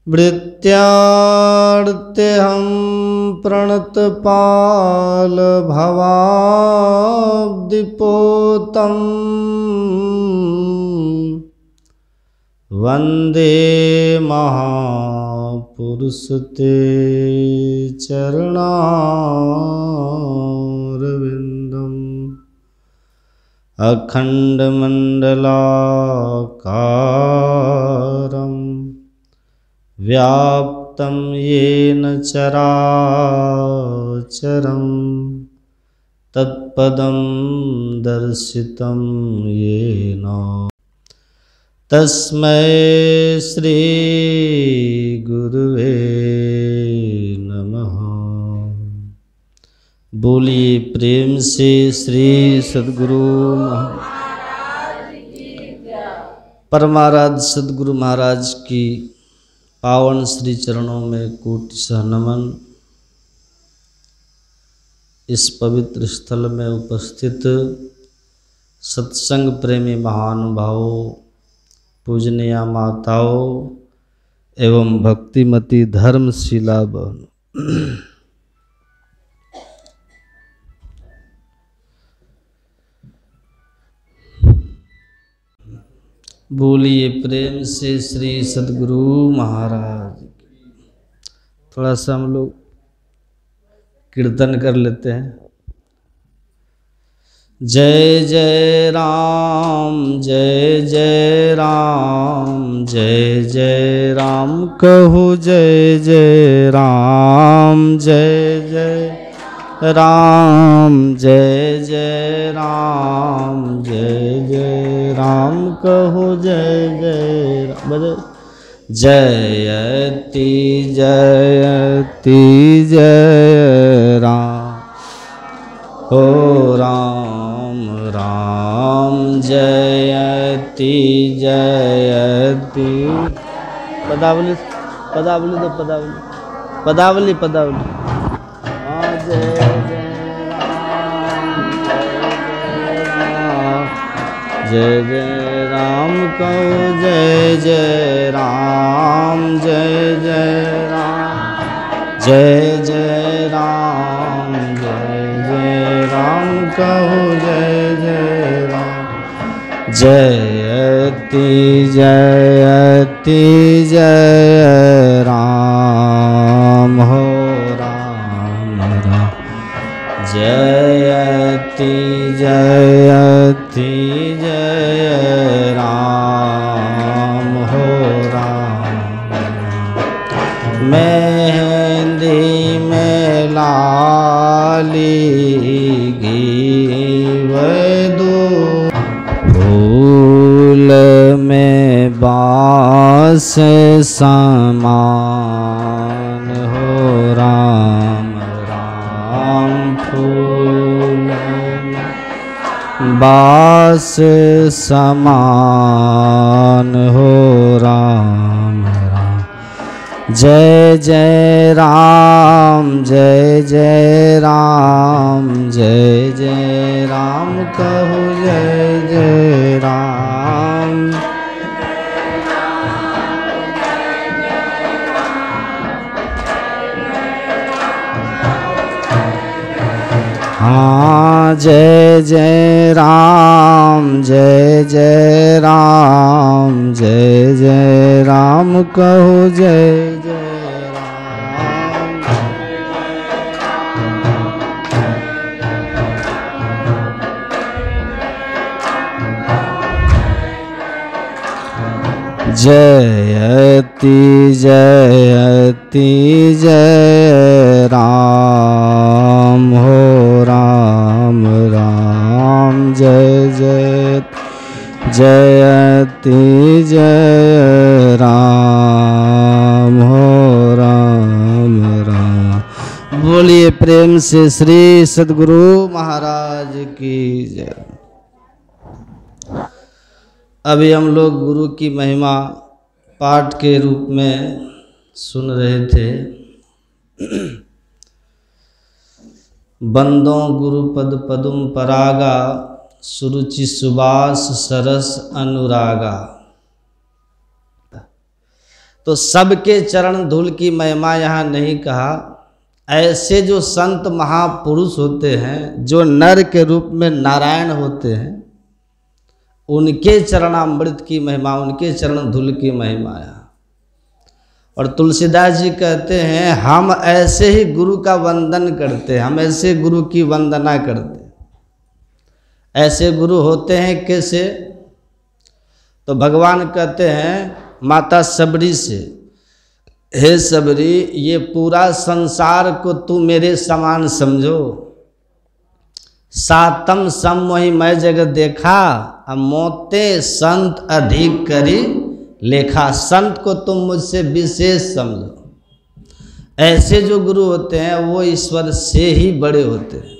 भृत्यार्त्यहं प्रणतपाल भवाब्दिपोतं वन्दे महापुरुष ते चरणारविन्दम् अखण्डमण्डलाकारं व्याप्तं येन चराचरं तत्पदं दर्शितं येन तस्मै श्री गुरुवे नमः। बोलिए प्रेम से श्री सद्गुरु परमाराध्य सद्गुरु महाराज की पावन श्री चरणों में कोटिशः नमन। इस पवित्र स्थल में उपस्थित सत्संग प्रेमी महानुभावों, पूजनीय माताओं एवं भक्तिमती धर्मशिला बहन, बोलिए प्रेम से श्री सद्गुरु महाराज। थोड़ा सा हम लोग कीर्तन कर लेते हैं। जय जय राम जय जय राम, जय जय राम कहु जय जय राम, जय जय राम जय जय राम, जय जय राम कहु जय जय राम। जयति जयति जय राम हो राम, राम जयति जयति। पदावली पदावली तो पदावली पदावली पदावली। हाँ जय जय राम कहो जय राम, जय जय राम, जय जय राम, जय जय राम कहो जय जय राम। जयति जयति जय राम हो राम राम, जयति जयति जय राम हो राम। मेहंदी में लाली घी दो, फूल में बास समान हो राम राम, फूल बास समान हो राम राम। जय जय राम जय जय राम, जय जय राम कहो जय जय राम। हाँ जय जय राम जय जय राम, जय जय राम कहो जय जय राम। जयति जयति जय राम हो राम राम, जय जय जयति जय राम हो राम राम। बोलिए प्रेम से श्री सद्गुरु महाराज की जय। अभी हम लोग गुरु की महिमा पाठ के रूप में सुन रहे थे। बंदों गुरुपद पदुम परागा, सुरुचि सुबास सरस अनुरागा। तो सबके चरण धूल की महिमा यहाँ नहीं कहा। ऐसे जो संत महापुरुष होते हैं, जो नर के रूप में नारायण होते हैं, उनके चरणामृत की महिमा, उनके चरण धूल की महिमा है। और तुलसीदास जी कहते हैं हम ऐसे ही गुरु का वंदन करते हैं, हम ऐसे गुरु की वंदना करते हैं। ऐसे गुरु होते हैं कैसे? तो भगवान कहते हैं माता सबरी से, हे सबरी ये पूरा संसार को तू मेरे समान समझो। सातम सम मोहि मैं जग देखा, अब मोते संत अधिक करी लेखा। संत को तुम मुझसे विशेष समझो। ऐसे जो गुरु होते हैं वो ईश्वर से ही बड़े होते हैं।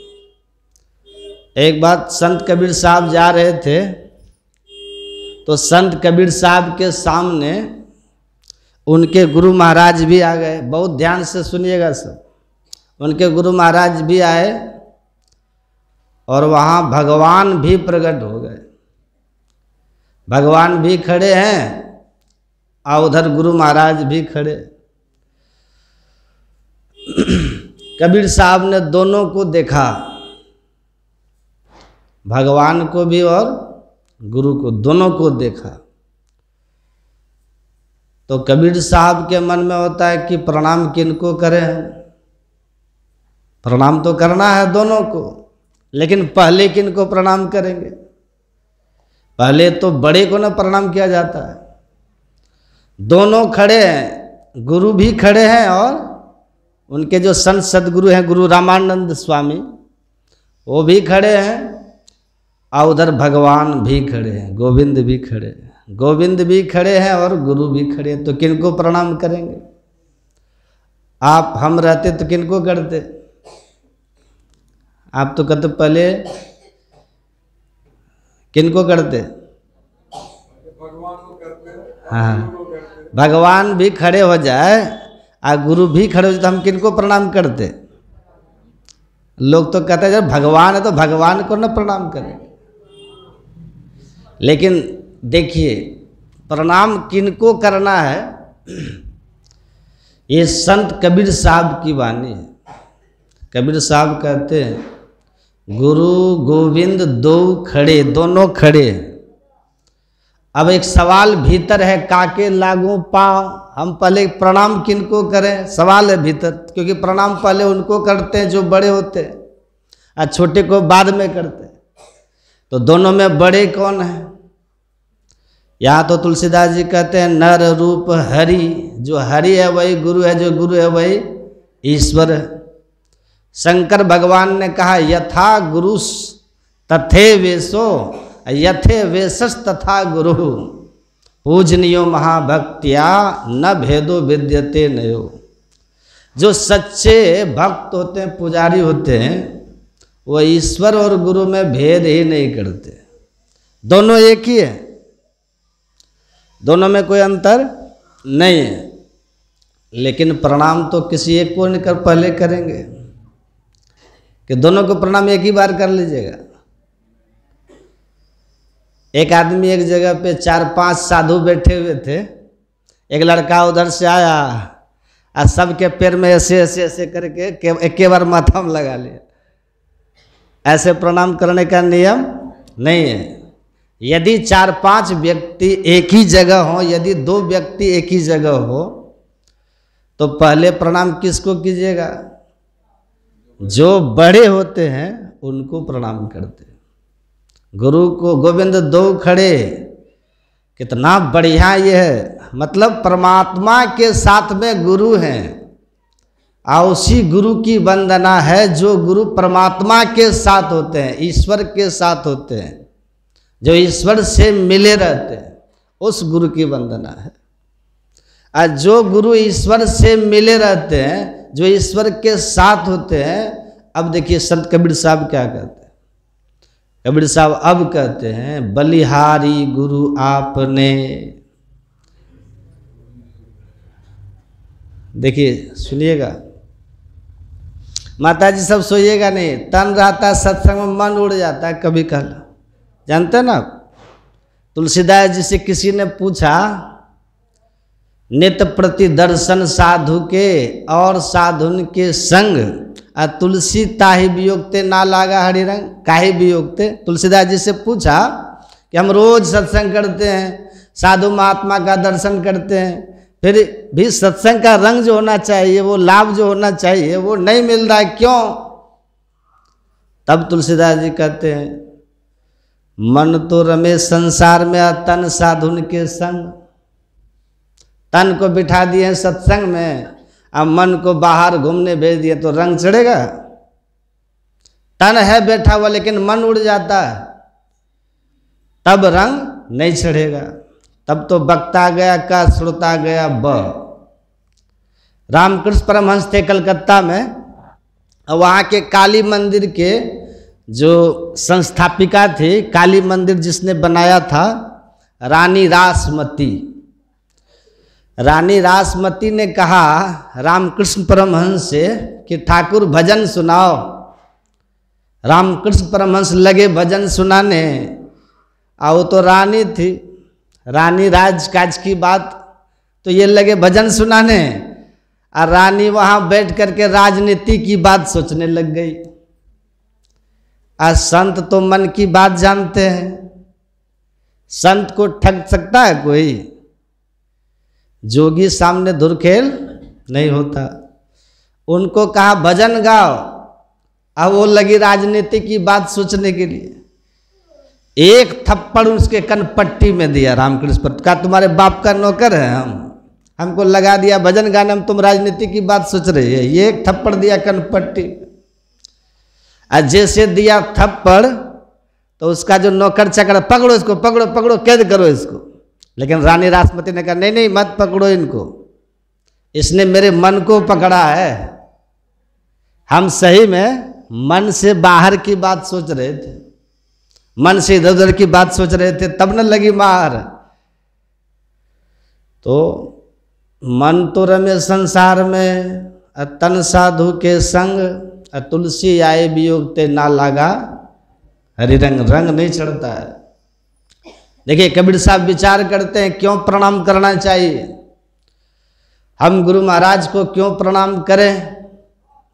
एक बात, संत कबीर साहब जा रहे थे तो संत कबीर साहब के सामने उनके गुरु महाराज भी आ गए। बहुत ध्यान से सुनिएगा सब। उनके गुरु महाराज भी आए और वहाँ भगवान भी प्रकट हो गए। भगवान भी खड़े हैं और उधर गुरु महाराज भी खड़े। कबीर साहब ने दोनों को देखा, भगवान को भी और गुरु को, दोनों को देखा। तो कबीर साहब के मन में होता है कि प्रणाम किनको करें। प्रणाम तो करना है दोनों को, लेकिन पहले किनको प्रणाम करेंगे? पहले तो बड़े को ना प्रणाम किया जाता है। दोनों खड़े हैं, गुरु भी खड़े हैं और उनके जो संत सदगुरु हैं गुरु रामानंद स्वामी वो भी खड़े हैं, और उधर भगवान भी खड़े हैं, गोविंद भी खड़े हैं। गोविंद भी खड़े हैं और गुरु भी खड़े हैं। तो किनको प्रणाम करेंगे? आप हम रहते तो किनको करते? आप तो कहते पहले किनको करते? भगवान को करते। हाँ, भगवान भी खड़े हो जाए और गुरु भी खड़े हो जाए तो हम किनको प्रणाम करते? लोग तो कहते हैं जब भगवान है तो भगवान को न प्रणाम करें। लेकिन देखिए प्रणाम किनको करना है, ये संत कबीर साहब की वाणी है। कबीर साहब कहते हैं गुरु गोविंद दो खड़े, दोनों खड़े। अब एक सवाल भीतर है, काके लागू पाँव, हम पहले प्रणाम किनको करें? सवाल है भीतर, क्योंकि प्रणाम पहले उनको करते हैं जो बड़े होते हैं और छोटे को बाद में करते हैं। तो दोनों में बड़े कौन है? यहाँ तो तुलसीदास जी कहते हैं नर रूप हरि, जो हरि है वही गुरु है, जो गुरु है वही ईश्वर है। शंकर भगवान ने कहा यथा गुरुस तथे वेशो यथे वेशस तथा गुरु, पूजनीयो महाभक्त्या न भेदो विद्यते नयो। जो सच्चे भक्त होते हैं, पुजारी होते हैं, वो ईश्वर और गुरु में भेद ही नहीं करते। दोनों एक ही है, दोनों में कोई अंतर नहीं है। लेकिन प्रणाम तो किसी एक को नहीं कर पहले करेंगे कि दोनों को प्रणाम एक ही बार कर लीजिएगा। एक आदमी एक जगह पे 4-5 साधु बैठे हुए थे। एक लड़का उधर से आया और सबके पैर में ऐसे ऐसे ऐसे करके एक बार माथा में लगा लिया। ऐसे प्रणाम करने का नियम नहीं है। यदि 4-5 व्यक्ति एक ही जगह हो, यदि 2 व्यक्ति एक ही जगह हो, तो पहले प्रणाम किसको कीजिएगा? जो बड़े होते हैं उनको प्रणाम करते। गुरु को गोविंद दो खड़े, कितना बढ़िया ये है। मतलब परमात्मा के साथ में गुरु हैं और उसी गुरु की वंदना है जो गुरु परमात्मा के साथ होते हैं, ईश्वर के साथ होते हैं, जो ईश्वर से मिले रहते हैं, उस गुरु की वंदना है। और जो गुरु ईश्वर से मिले रहते हैं, जो ईश्वर के साथ होते हैं। अब देखिए संत कबीर साहब क्या कहते हैं। कबीर साहब अब कहते हैं बलिहारी गुरु आपने। देखिए सुनिएगा, माता जी सब सोइएगा नहीं, तन रहता सत्संग में मन उड़ जाता है कभी कल, जानते ना। तुलसीदास जी से किसी ने पूछा नित प्रति दर्शन साधु के और साधुन के संग, आ तुलसी ताहि वियोगते ना लागा हरि रंग। काहे वियोगते? तुलसीदास जी से पूछा कि हम रोज सत्संग करते हैं, साधु महात्मा का दर्शन करते हैं, फिर भी सत्संग का रंग जो होना चाहिए, वो लाभ जो होना चाहिए, वो नहीं मिल रहा है, क्यों? तब तुलसीदास जी कहते हैं, मन तो रमे संसार में, तन साधुन के संग। तन को बिठा दिए सत्संग में, अब मन को बाहर घूमने भेज दिए, तो रंग चढ़ेगा? तन है बैठा हुआ लेकिन मन उड़ जाता है, तब रंग नहीं चढ़ेगा। तब तो बक्ता गया का, श्रोता गया ब। रामकृष्ण परमहंस थे कलकत्ता में, और वहाँ के काली मंदिर के जो संस्थापिका थी, काली मंदिर जिसने बनाया था, रानी रासमती। रानी रासमती ने कहा रामकृष्ण परमहंस से कि ठाकुर भजन सुनाओ। रामकृष्ण परमहंस लगे भजन सुनाने, और वो तो रानी थी, रानी राजकाज की बात, तो ये लगे भजन सुनाने, और रानी वहाँ बैठ करके राजनीति की बात सोचने लग गई। आज संत तो मन की बात जानते हैं, संत को ठग सकता है कोई? जोगी सामने धुरखेल नहीं होता। उनको कहा भजन गाओ, अब वो लगी राजनीति की बात सोचने के लिए। एक थप्पड़ उसके कनपट्टी में दिया रामकृष्ण पर, कहा तुम्हारे बाप का नौकर है हम, हमको लगा दिया भजन गाने में, तुम राजनीति की बात सोच रही है। ये एक थप्पड़ दिया कनपट्टी। और जैसे दिया थप्पड़, तो उसका जो नौकर चकर, पकड़ो इसको, पकड़ो पकड़ो, कैद करो इसको। लेकिन रानी रासमती ने कहा नहीं नहीं, मत पकड़ो इनको, इसने मेरे मन को पकड़ा है। हम सही में मन से बाहर की बात सोच रहे थे, मन से इधर उधर की बात सोच रहे थे, तब न लगी मार। तो मन तो रमे संसार में, तन साधु के संग, तुलसी आए वियोगते ना लागा हरि रंग। रंग नहीं चढ़ता है। देखिए कबीर साहब विचार करते हैं क्यों प्रणाम करना चाहिए, हम गुरु महाराज को क्यों प्रणाम करें?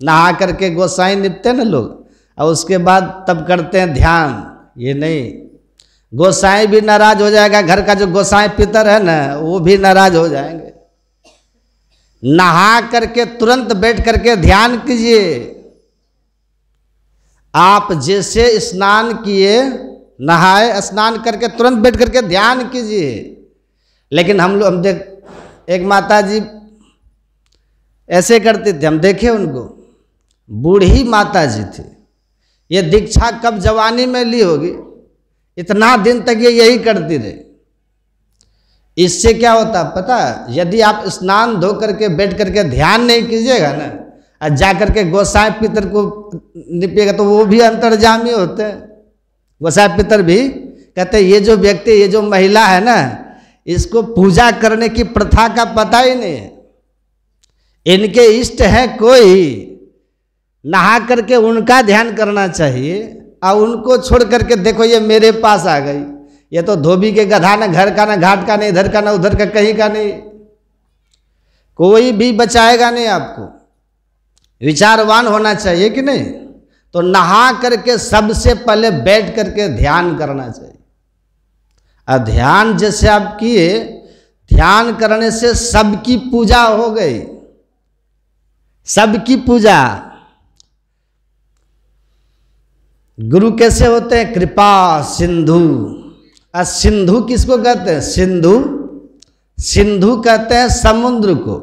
नहा करके गोसाई निपते ना लोग, और उसके बाद तब करते हैं ध्यान। ये नहीं, गोसाई भी नाराज हो जाएगा, घर का जो गोसाई पितर है ना, वो भी नाराज हो जाएंगे। नहा करके तुरंत बैठ करके ध्यान कीजिए। आप जैसे स्नान किए, नहाए, स्नान करके तुरंत बैठ करके ध्यान कीजिए। लेकिन हम देख, एक माता जी ऐसे करते थे, हम देखे उनको, बूढ़ी माता जी थी। ये दीक्षा कब जवानी में ली होगी, इतना दिन तक ये यही करती रही। इससे क्या होता पता है? यदि आप स्नान धो करके बैठ करके ध्यान नहीं कीजिएगा ना, और जा करके गोसाई पितर को निपिएगा, तो वो भी अंतर्जामी होते हैं। गोसाई पितर भी कहते ये जो व्यक्ति, ये जो महिला है ना, इसको पूजा करने की प्रथा का पता ही नहीं है। इनके इष्ट है कोई, नहा करके उनका ध्यान करना चाहिए, और उनको छोड़ करके देखो ये मेरे पास आ गई, ये तो धोबी के गधा, ना घर का, ना घाट का, नहीं इधर का, ना उधर का, कहीं का नहीं, कोई भी बचाएगा नहीं आपको। विचारवान होना चाहिए कि नहीं? तो नहा करके सबसे पहले बैठ करके ध्यान करना चाहिए। और ध्यान जैसे आप किए, ध्यान करने से सबकी पूजा हो गई, सबकी पूजा। गुरु कैसे होते हैं? कृपा सिंधु। और सिंधु किसको कहते हैं? सिंधु, सिंधु कहते हैं समुद्र को।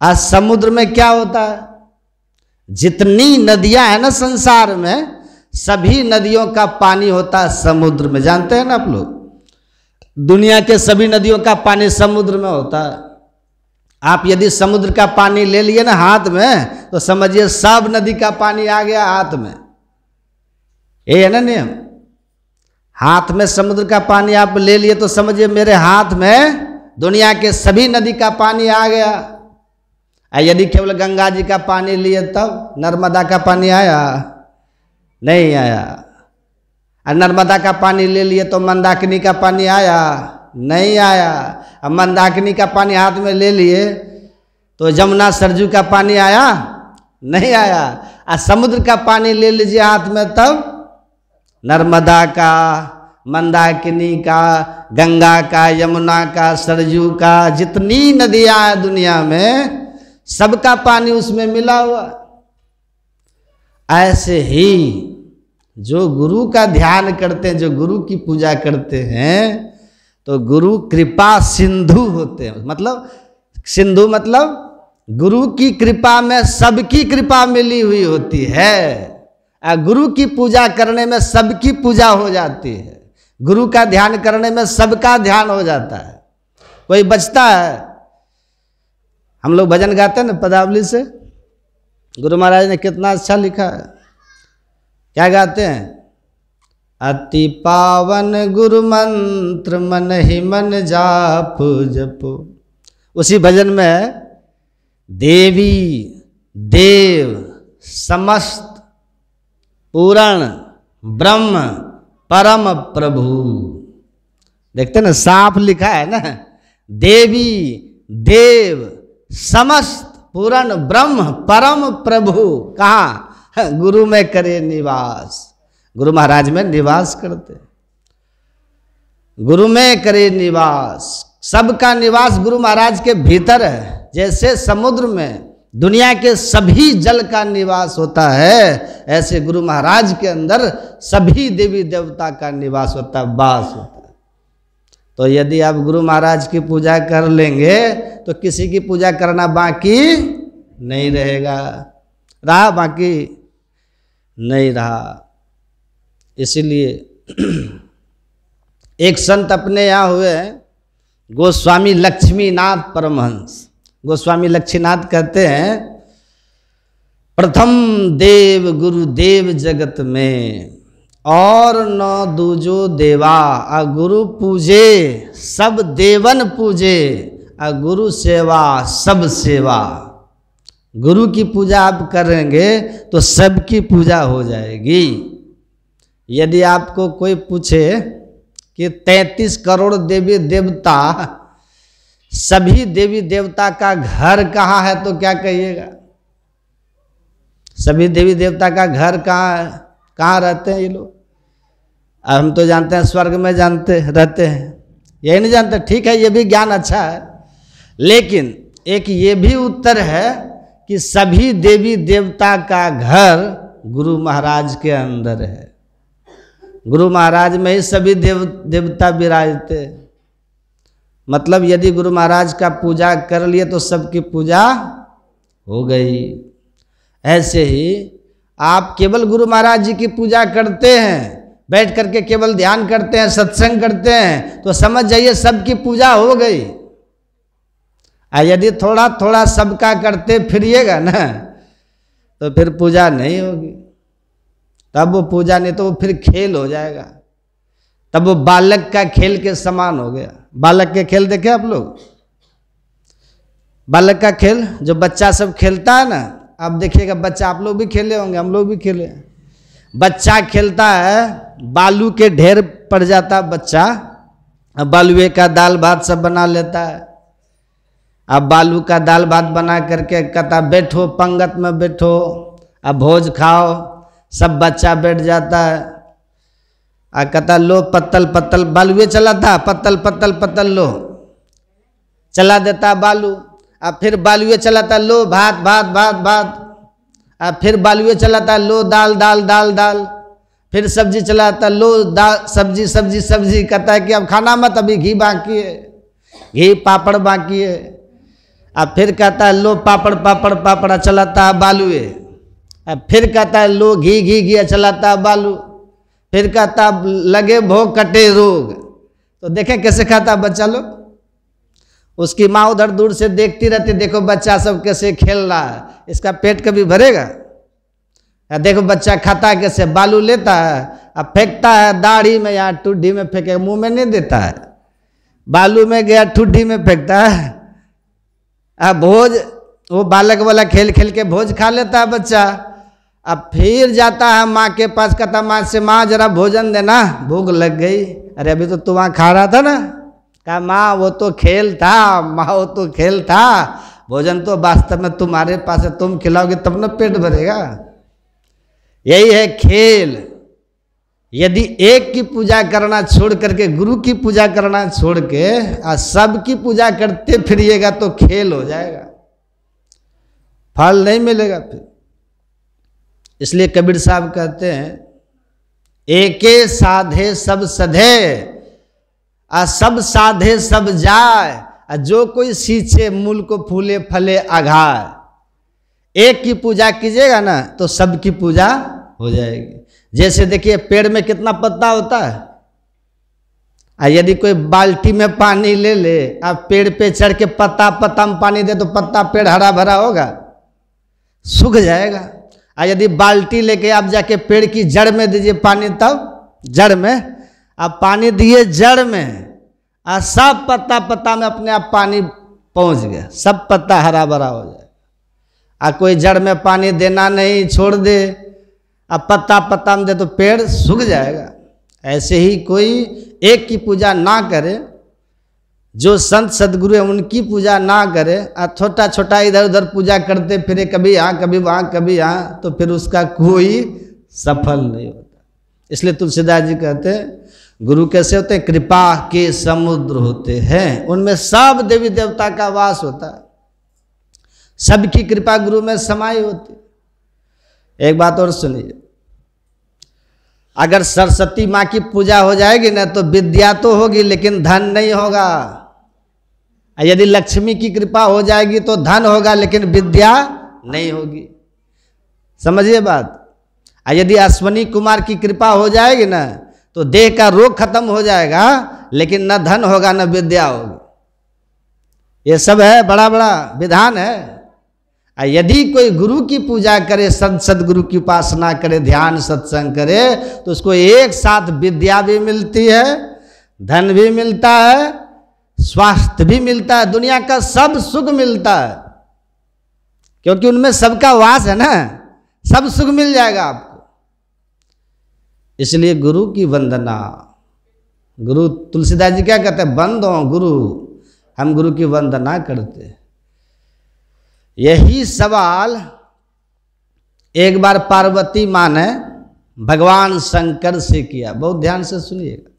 और समुद्र में क्या होता है? जितनी नदियां हैं ना संसार में, सभी नदियों का पानी होता है समुद्र में। जानते हैं ना आप लोग, दुनिया के सभी नदियों का पानी समुद्र में होता है। आप यदि समुद्र का पानी ले लिए ना हाथ में, तो समझिए सब नदी का पानी आ गया हाथ में। ये है ना नियम। हाथ में समुद्र का पानी आप ले लिए तो समझिए मेरे हाथ में दुनिया के सभी नदी का पानी आ गया। यदि केवल गंगा जी का पानी लिए तब नर्मदा का पानी आया? नहीं आया। और नर्मदा का पानी ले लिए तो मंदाकिनी का पानी आया? नहीं आया। अब मंदाकिनी का पानी हाथ में ले लिए तो जमुना सरजू का पानी आया? नहीं आया। और समुद्र का पानी ले लीजिए हाथ में तब नर्मदा का, मंदाकिनी का, गंगा का, यमुना का, सरजू का, जितनी नदियां हैं दुनिया में सबका पानी उसमें मिला हुआ। ऐसे ही जो गुरु का ध्यान करते हैं, जो गुरु की पूजा करते हैं, तो गुरु कृपा सिंधु होते हैं। मतलब सिंधु मतलब गुरु की कृपा में सबकी कृपा मिली हुई होती है। गुरु की पूजा करने में सबकी पूजा हो जाती है। गुरु का ध्यान करने में सबका ध्यान हो जाता है। कोई बचता है? हम लोग भजन गाते हैं ना पदावली से, गुरु महाराज ने कितना अच्छा लिखा है। क्या गाते हैं? अति पावन गुरु मंत्र मन ही मन जाप जपो। उसी भजन में देवी देव समस्त पूर्ण ब्रह्म परम प्रभु, देखते ना साफ लिखा है ना, देवी देव समस्त पूर्ण ब्रह्म परम प्रभु। कहाँ? गुरु में करे निवास। गुरु महाराज में निवास करते, गुरु में करे निवास। सबका निवास गुरु महाराज के भीतर है। जैसे समुद्र में दुनिया के सभी जल का निवास होता है, ऐसे गुरु महाराज के अंदर सभी देवी देवता का निवास होता है, वास होता है। तो यदि आप गुरु महाराज की पूजा कर लेंगे तो किसी की पूजा करना बाकी नहीं रहेगा। रहा? बाकी नहीं रहा। इसीलिए एक संत अपने यहाँ हुए गोस्वामी लक्ष्मीनाथ परमहंस। गोस्वामी लक्ष्मीनाथ कहते हैं, प्रथम देव गुरुदेव जगत में और न दूजो देवा। आ गुरु पूजे सब देवन पूजे, आ गुरु सेवा सब सेवा। गुरु की पूजा आप करेंगे तो सबकी पूजा हो जाएगी। यदि आपको कोई पूछे कि 33 करोड़ देवी देवता, सभी देवी देवता का घर कहाँ है, तो क्या कहिएगा? सभी देवी देवता का घर कहाँ है? कहाँ रहते हैं ये लोग? हम तो जानते हैं स्वर्ग में जानते रहते हैं, यही नहीं जानते। ठीक है, ये भी ज्ञान अच्छा है, लेकिन एक ये भी उत्तर है कि सभी देवी देवता का घर गुरु महाराज के अंदर है। गुरु महाराज में ही सभी देवता विराजते। मतलब यदि गुरु महाराज का पूजा कर लिए तो सबकी पूजा हो गई। ऐसे ही आप केवल गुरु महाराज जी की पूजा करते हैं, बैठ करके केवल ध्यान करते हैं, सत्संग करते हैं, तो समझ जाइए सबकी पूजा हो गई। यदि थोड़ा थोड़ा सबका करते फिरिएगा ना तो फिर पूजा नहीं होगी। तब वो पूजा नहीं तो वो फिर खेल हो जाएगा। तब वो बालक का खेल के समान हो गया। बालक के खेल देखे आप लोग? बालक का खेल जो बच्चा सब खेलता है ना, आप देखिएगा, बच्चा आप लोग भी खेले होंगे, हम लोग भी खेले। बच्चा खेलता है, बालू के ढेर पड़ जाता बच्चा, अब बालुए का दाल भात सब बना लेता है। अब बालू का दाल भात बना करके कहता बैठो पंगत में बैठो, अब भोज खाओ। सब बच्चा बैठ जाता है, आ कहता लो पत्तल पत्तल, बालुए चला था, पत्तल पत्तल पत्तल लो, चला देता बालू। अब फिर बालुए चलाता, लो भात भात भात भात। अब फिर बालुए चलाता, लो दाल दाल दाल दाल। फिर सब्जी चलाता, लो दाल सब्जी सब्जी सब्जी। कहता है कि अब खाना मत, अभी घी बाकी है, घी पापड़ बाकी है। अब फिर कहता है लो पापड़ पापड़ पापड़, चलाता बालुए। अब फिर कहता है लो घी घी घी, चलाता बालू। फिर कहता लगे भोग कटे रोग। तो देखें कैसे खाता बच्चा लोग। उसकी माँ उधर दूर से देखती रहती, देखो बच्चा सब कैसे खेल रहा है, इसका पेट कभी भरेगा? देखो बच्चा खाता कैसे, बालू लेता है, अब फेंकता है दाढ़ी में, यहाँ ठुड्डी में फेंकेगा, मुंह में नहीं देता है, बालू में गया ठुड्डी में फेंकता है। अब भोज, वो बालक वाला खेल खेल के भोज खा लेता है बच्चा। अब फिर जाता है माँ के पास, कहता माँ से, माँ जरा भोजन देना, भूख लग गई। अरे अभी तो तू वहाँ खा रहा था ना, कहा माँ वो तो खेल था, माँ वो तो खेल था, भोजन तो वास्तव में तुम्हारे पास है, तुम खिलाओगे तब ना पेट भरेगा। यही है खेल। यदि एक की पूजा करना छोड़ करके गुरु की पूजा करना छोड़ के सब की पूजा करते फिरिएगा तो खेल हो जाएगा, फल नहीं मिलेगा फिर। इसलिए कबीर साहब कहते हैं एके साधे सब सधे, सब साधे सब जाए, जो कोई सींचे मूल को फूले फले आघाय। एक की पूजा कीजिएगा ना तो सब की पूजा हो जाएगी। जैसे देखिए पेड़ में कितना पत्ता होता है, यदि कोई बाल्टी में पानी ले ले, आप पेड़ पे चढ़ के पत्ता पत्ता में पानी दे तो पत्ता पेड़ हरा भरा होगा, सूख जाएगा। यदि बाल्टी लेके आप जाके पेड़ की जड़ में दीजिए पानी, तब जड़ में आप पानी दिए जड़ में, सब पत्ता पत्ता में अपने आप पानी पहुंच गया, सब पत्ता हरा भरा हो जाए। कोई जड़ में पानी देना नहीं, छोड़ दे, अब पत्ता पत्ता में दे तो पेड़ सूख जाएगा। ऐसे ही कोई एक की पूजा ना करे, जो संत सदगुरु है उनकी पूजा ना करे, छोटा छोटा इधर उधर पूजा करते फिरे, कभी यहाँ कभी वहाँ कभी यहाँ, तो फिर उसका कोई सफल नहीं होता। इसलिए तुलसीदास जी कहते हैं गुरु कैसे होते हैं? कृपा के समुद्र होते हैं, उनमें सब देवी देवता का वास होता है, सबकी कृपा गुरु में समाई होती है। एक बात और सुनिए, अगर सरस्वती माँ की पूजा हो जाएगी ना तो विद्या तो होगी लेकिन धन नहीं होगा। यदि लक्ष्मी की कृपा हो जाएगी तो धन होगा लेकिन विद्या नहीं होगी। समझिए बात। यदि अश्वनी कुमार की कृपा हो जाएगी ना तो देह का रोग खत्म हो जाएगा लेकिन न धन होगा न विद्या होगी। ये सब है, बड़ा बड़ा विधान है। यदि कोई गुरु की पूजा करे, सदगुरु की उपासना करे, ध्यान सत्संग करे, तो उसको एक साथ विद्या भी मिलती है, धन भी मिलता है, स्वास्थ्य भी मिलता है, दुनिया का सब सुख मिलता है, क्योंकि उनमें सबका वास है ना, सब सुख मिल जाएगा आपको। इसलिए गुरु की वंदना, गुरु तुलसीदास जी क्या कहते हैं? बंदो गुरु, हम गुरु की वंदना करते हैं। यही सवाल एक बार पार्वती माँ ने भगवान शंकर से किया। बहुत ध्यान से सुनिएगा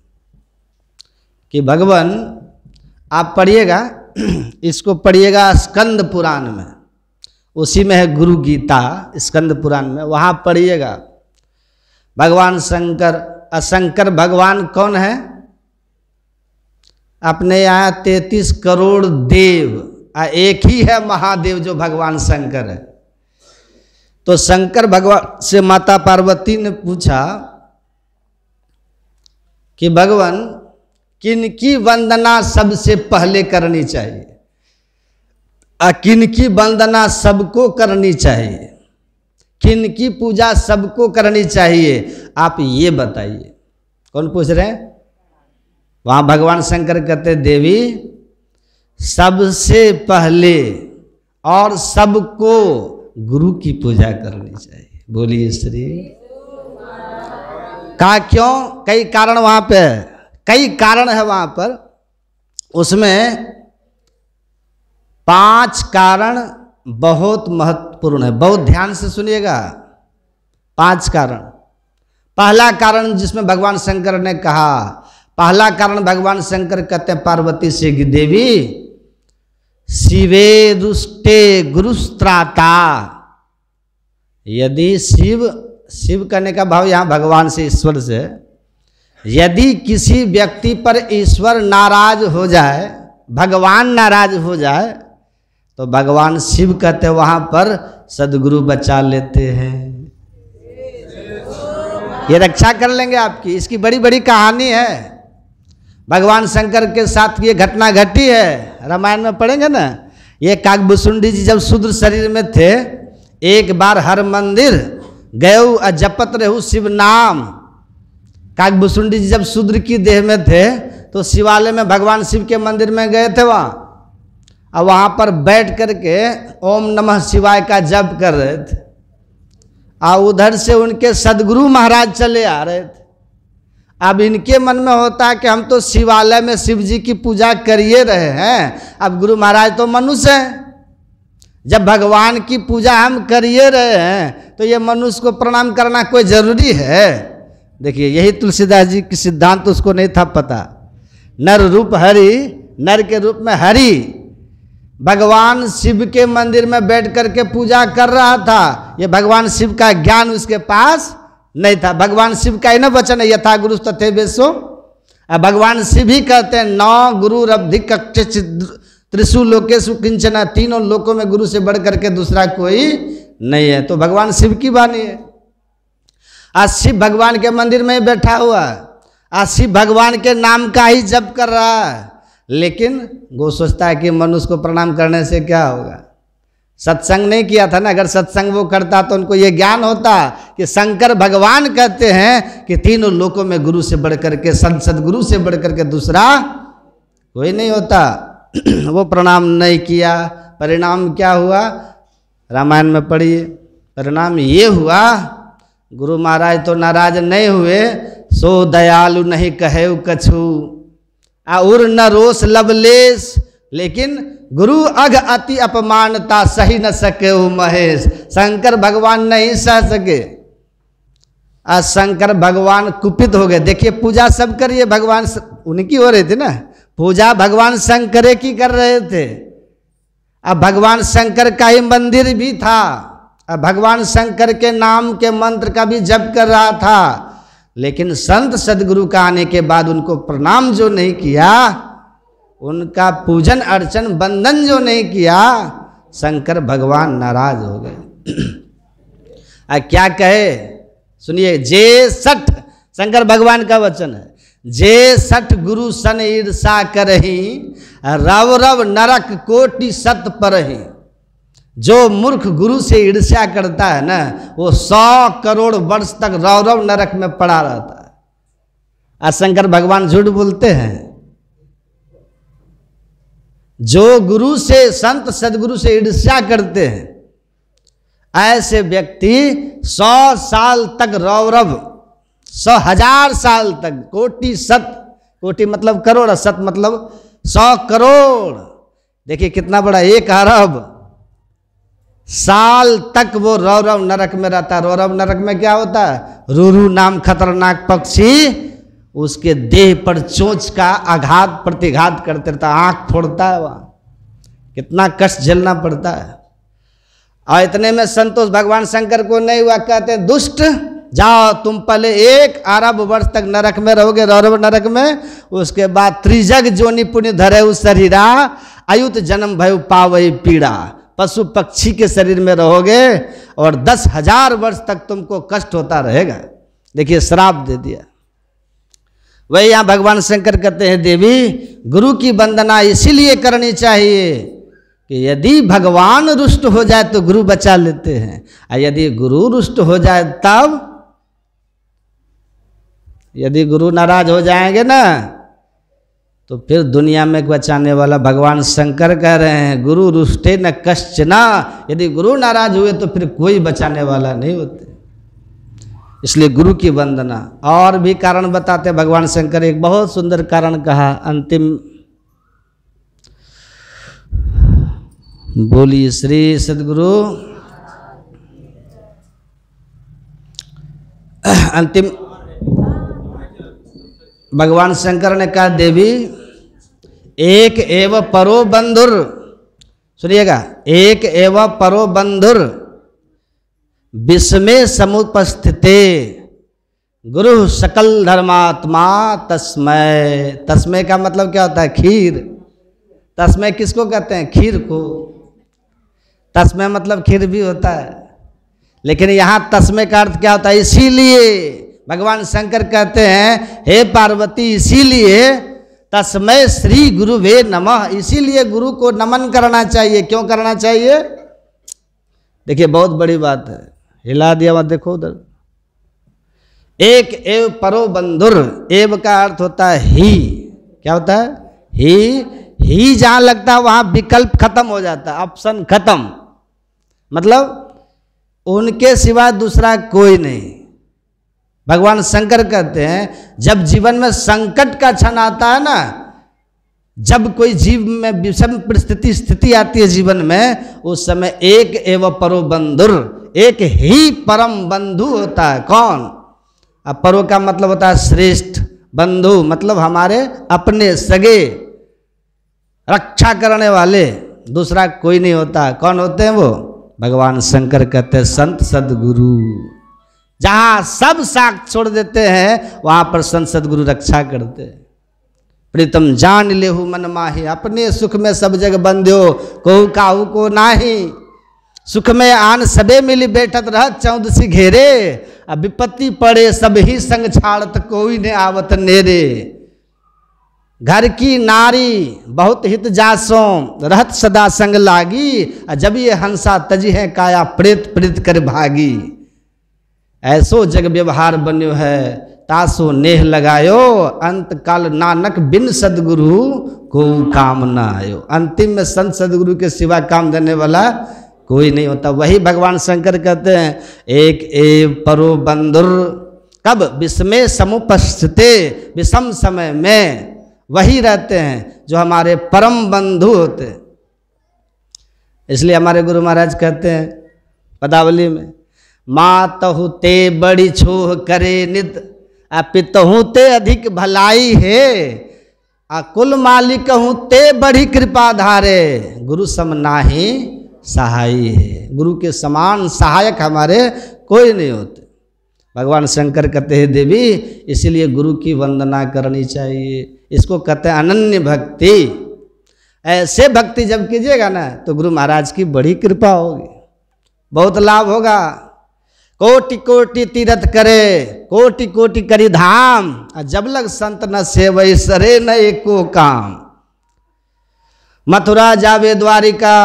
कि भगवान, आप पढ़िएगा, इसको पढ़िएगा स्कंद पुराण में, उसी में है गुरु गीता, स्कंद पुराण में, वहाँ पढ़िएगा। भगवान शंकर भगवान कौन है? अपने यहाँ 33 करोड़ देव, एक ही है महादेव जो भगवान शंकर है। तो शंकर भगवान से माता पार्वती ने पूछा कि भगवान किनकी वंदना सबसे पहले करनी चाहिए, किनकी वंदना सबको करनी चाहिए, किनकी पूजा सबको करनी चाहिए, आप ये बताइए। कौन पूछ रहे हैं? वहां भगवान शंकर कहते देवी सबसे पहले और सबको गुरु की पूजा करनी चाहिए। बोलिए श्री। कहा क्यों? कई कारण वहां पे, कई कारण है वहां पर। उसमें 5 कारण बहुत महत्वपूर्ण है, बहुत ध्यान से सुनिएगा। 5 कारण। पहला कारण जिसमें भगवान शंकर ने कहा, पहला कारण भगवान शंकर कहते हैं पार्वती से कि देवी शिवे दुष्टे गुरुस्त्राता। यदि शिव करने का भाव यहाँ भगवान से, ईश्वर से, यदि किसी व्यक्ति पर ईश्वर नाराज हो जाए, भगवान नाराज हो जाए, तो भगवान शिव कहते हैं वहां पर सदगुरु बचा लेते हैं, ये रक्षा कर लेंगे आपकी। इसकी बड़ी बड़ी कहानी है, भगवान शंकर के साथ ये घटना घटी है, रामायण में पढ़ेंगे ना। ये काकभूषुंडी जी जब शूद्र शरीर में थे, एक बार हर मंदिर गए जपत रहू शिव नाम। काकभूषुंडी जी जब शूद्र की देह में थे तो शिवालय में भगवान शिव के मंदिर में गए थे वहाँ, और वहाँ पर बैठ करके ओम नमः शिवाय का जप कर रहे थे, और उधर से उनके सदगुरु महाराज चले आ रहे थे। अब इनके मन में होता है कि हम तो शिवालय में शिव जी की पूजा करिए रहे हैं, अब गुरु महाराज तो मनुष्य हैं, जब भगवान की पूजा हम करिए रहे हैं तो ये मनुष्य को प्रणाम करना कोई जरूरी है। देखिए यही तुलसीदास जी की सिद्धांत उसको नहीं था पता। नर रूप हरि, नर के रूप में हरि भगवान शिव के मंदिर में बैठ करके पूजा कर रहा था। ये भगवान शिव का ज्ञान उसके पास नहीं था। भगवान शिव का ही ना वचन है, यथा गुरु तथे वेशो। अब भगवान शिव ही कहते हैं न गुरु रब्धि कक्ष त्रिशु लोकेशु किंचन, तीनों लोकों में गुरु से बढ़ करके दूसरा कोई नहीं है। तो भगवान शिव की वाणी है। आज शिव भगवान के मंदिर में बैठा हुआ है, आज शिव भगवान के नाम का ही जप कर रहा है, लेकिन वो सोचता है कि मनुष्य को प्रणाम करने से क्या होगा। सत्संग नहीं किया था ना, अगर सत्संग वो करता तो उनको ये ज्ञान होता कि शंकर भगवान कहते हैं कि तीनों लोकों में गुरु से बढ़ करके, सदगुरु से बढ़ करके दूसरा कोई नहीं होता। वो प्रणाम नहीं किया, परिणाम क्या हुआ रामायण में पढ़िए। परिणाम ये हुआ, गुरु महाराज तो नाराज नहीं हुए, सो दयालु नहीं कहे कछु और न रोष लवलेश, लेकिन गुरु अघ अति अपमानता सही न सके महेश। शंकर भगवान नहीं सह सके। आज शंकर भगवान कुपित हो गए। देखिए पूजा सब करिए, भगवान उनकी हो रही थी ना पूजा, भगवान शंकर की कर रहे थे। अब भगवान शंकर का ही मंदिर भी था, अब भगवान शंकर के नाम के मंत्र का भी जप कर रहा था, लेकिन संत सदगुरु का आने के बाद उनको प्रणाम जो नहीं किया, उनका पूजन अर्चन बंदन जो नहीं किया, शंकर भगवान नाराज हो गए। क्या कहे सुनिए, जे सठ शंकर भगवान का वचन है, जे सठ गुरु सन ईर्षा करही रव रव नरक कोटि सत परही। जो मूर्ख गुरु से ईर्ष्या करता है ना, वो 100 करोड़ वर्ष तक रव रव नरक में पड़ा रहता है। आज शंकर भगवान झूठ बोलते हैं। जो गुरु से, संत सदगुरु से ईर्ष्या करते हैं, ऐसे व्यक्ति 100 साल तक रौरव, 100,000 साल तक, कोटि सत, कोटि मतलब करोड़, सत मतलब 100 करोड़। देखिए कितना बड़ा, 1 अरब साल तक वो रौरव नरक में रहता है। रौरव नरक में क्या होता है, रूरू नाम खतरनाक पक्षी उसके देह पर चोंच का आघात प्रतिघात करते रहता, आंख फोड़ता है, वहाँ कितना कष्ट झेलना पड़ता है। और इतने में संतोष भगवान शंकर को नहीं हुआ, कहते दुष्ट जाओ तुम पहले 1 अरब वर्ष तक नरक में रहोगे, रौरव नरक में, उसके बाद त्रिजग जोनि पुण्य धरे उस शरीरा अयुत जन्म भय पावई पीड़ा। पशु पक्षी के शरीर में रहोगे और 10,000 वर्ष तक तुमको कष्ट होता रहेगा। देखिए श्राप दे दिया। वही यहाँ भगवान शंकर कहते हैं देवी गुरु की वंदना इसीलिए करनी चाहिए कि यदि भगवान रुष्ट हो जाए तो गुरु बचा लेते हैं, और यदि गुरु रुष्ट हो जाए तब, यदि गुरु नाराज हो जाएंगे ना तो फिर दुनिया में बचाने वाला भगवान शंकर कह रहे हैं गुरु रुष्टे न कश्चना। यदि गुरु नाराज हुए तो फिर कोई बचाने वाला नहीं होते। इसलिए गुरु की वंदना। और भी कारण बताते भगवान शंकर, एक बहुत सुंदर कारण कहा अंतिम, बोलिए श्री सदगुरु। अंतिम भगवान शंकर ने कहा देवी एक एव परो बंधुर, सुनिएगा, एक एव परो बंधुर विस्मे समुपस्थिते गुरु सकल धर्मात्मा तस्मय। तस्मय का मतलब क्या होता है, खीर। तस्मय किसको कहते हैं, खीर को। तस्मय मतलब खीर भी होता है, लेकिन यहाँ तस्मय का अर्थ क्या होता है, इसीलिए भगवान शंकर कहते हैं हे पार्वती इसीलिए तस्मय श्री गुरु वे नमः, इसीलिए गुरु को नमन करना चाहिए। क्यों करना चाहिए, देखिए बहुत बड़ी बात है, हिला दिया मत, देखो उधर। एक एव परो बंधुर, एव का अर्थ होता है ही, क्या होता है, ही जहां लगता है वहां विकल्प खत्म हो जाता है, ऑप्शन खत्म, मतलब उनके सिवा दूसरा कोई नहीं। भगवान शंकर कहते हैं जब जीवन में संकट का क्षण आता है ना, जब कोई जीव में विषम परिस्थिति स्थिति आती है जीवन में, उस समय एक एवं परो बंधुर, एक ही परम बंधु होता है। कौन? अब परो का मतलब होता है श्रेष्ठ, बंधु मतलब हमारे अपने सगे, रक्षा करने वाले, दूसरा कोई नहीं होता। कौन होते हैं वो? भगवान शंकर कहते हैं संत सदगुरु। जहां सब साख छोड़ देते हैं वहां पर संत सदगुरु रक्षा करते हैं। प्रीतम जान लेहु मन माही, अपने सुख में सब जग बंध्यो, कहू काहू को नाही। सुख में आन सबे मिली बैठत रह चौदसी घेरे, अब विपत्ति पड़े सब ही संग छाड़त कोई ने आवत नेरे। घर की नारी बहुत हित जासों, रहत सदा संग लागी, जब ये हंसा तजी है काया प्रेत प्रेत कर भागी। ऐसो जग व्यवहार बन्यो है तासो नेह लगायो, अंत काल नानक बिन सदगुरु को काम ना आयो। अंतिम में संत सदगुरु के सिवा काम देने वाला कोई नहीं होता। वही भगवान शंकर कहते हैं एक एव परो बंधुर, कब? विषमे समुपस्थिते, विषम समय में वही रहते हैं जो हमारे परम बंधु होते हैं। इसलिए हमारे गुरु महाराज कहते हैं पदावली में, मातहु ते बड़ी छोह करे नित, पितहु ते अधिक भलाई है, कुल मालिक हूँ ते बड़ी कृपा धारे, गुरु सम नाही सहाय है। गुरु के समान सहायक हमारे कोई नहीं होते। भगवान शंकर कहते हैं देवी, इसीलिए गुरु की वंदना करनी चाहिए। इसको कहते हैं अनन्य भक्ति। ऐसे भक्ति जब कीजिएगा ना तो गुरु महाराज की बड़ी कृपा होगी, बहुत लाभ होगा। कोटि कोटि तीरथ करे, कोटि कोटि करी धाम, जब लग संत न सेवई सरे न एको काम। मथुरा जावे द्वारिका,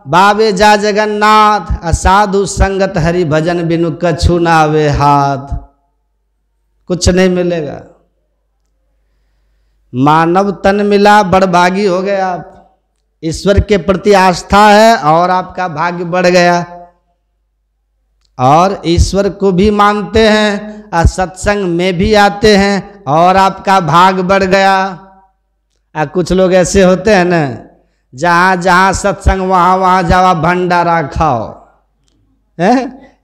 बावे जा जगन्नाथ, असाधु संगत हरि भजन बिनु कछु न आवे हाथ। कुछ नहीं मिलेगा। मानव तन मिला बड़भागी हो गए आप। ईश्वर के प्रति आस्था है और आपका भाग्य बढ़ गया। और ईश्वर को भी मानते हैं और सत्संग में भी आते हैं और आपका भाग बढ़ गया। कुछ लोग ऐसे होते हैं ना, जहाँ जहाँ सत्संग वहाँ वहाँ जाओ भंडारा खाओ, है?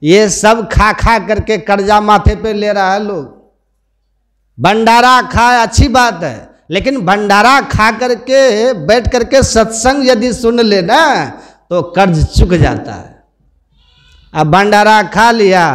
ये सब खा खा करके कर्जा माथे पे ले रहा है लोग। भंडारा खाए अच्छी बात है, लेकिन भंडारा खा करके बैठ करके सत्संग यदि सुन लेना तो कर्ज चुक जाता है। अब भंडारा खा लिया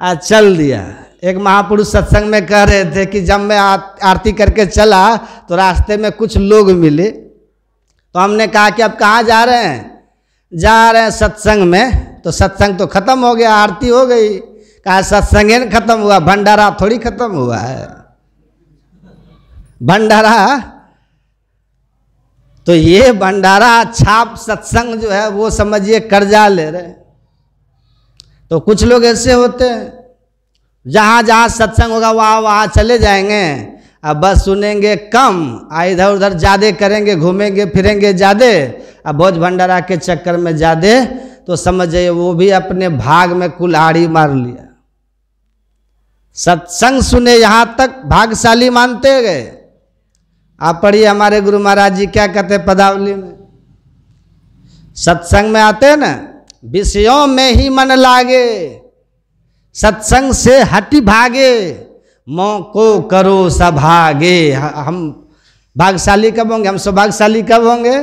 और चल दिया। एक महापुरुष सत्संग में कह रहे थे कि जब मैं आरती करके चला तो रास्ते में कुछ लोग मिले, तो हमने कहा कि अब कहाँ जा रहे हैं? जा रहे हैं सत्संग में। तो सत्संग तो खत्म हो गया, आरती हो गई। कहा सत्संग ही खत्म हुआ, भंडारा थोड़ी खत्म हुआ है। भंडारा तो ये भंडारा छाप सत्संग जो है वो समझिए कर्जा ले रहे। तो कुछ लोग ऐसे होते हैं, जहाँ जहाँ सत्संग होगा वहाँ वहाँ चले जाएंगे, अब बस सुनेंगे कम, इधर उधर ज़्यादा करेंगे, घूमेंगे फिरेंगे ज़्यादा, अब भोज भंडारा के चक्कर में ज़्यादा, तो समझ जाइए वो भी अपने भाग में कुल्हाड़ी मार लिया। सत्संग सुने यहाँ तक भाग्यशाली मानते गए। आप पढ़िए हमारे गुरु महाराज जी क्या कहते हैं पदावली में। सत्संग में आते हैं ना, विषयों में ही मन लागे, सत्संग से हटी भागे, मौको करो सभागे। हम भाग्यशाली कब होंगे? हम सौभाग्यशाली कब होंगे?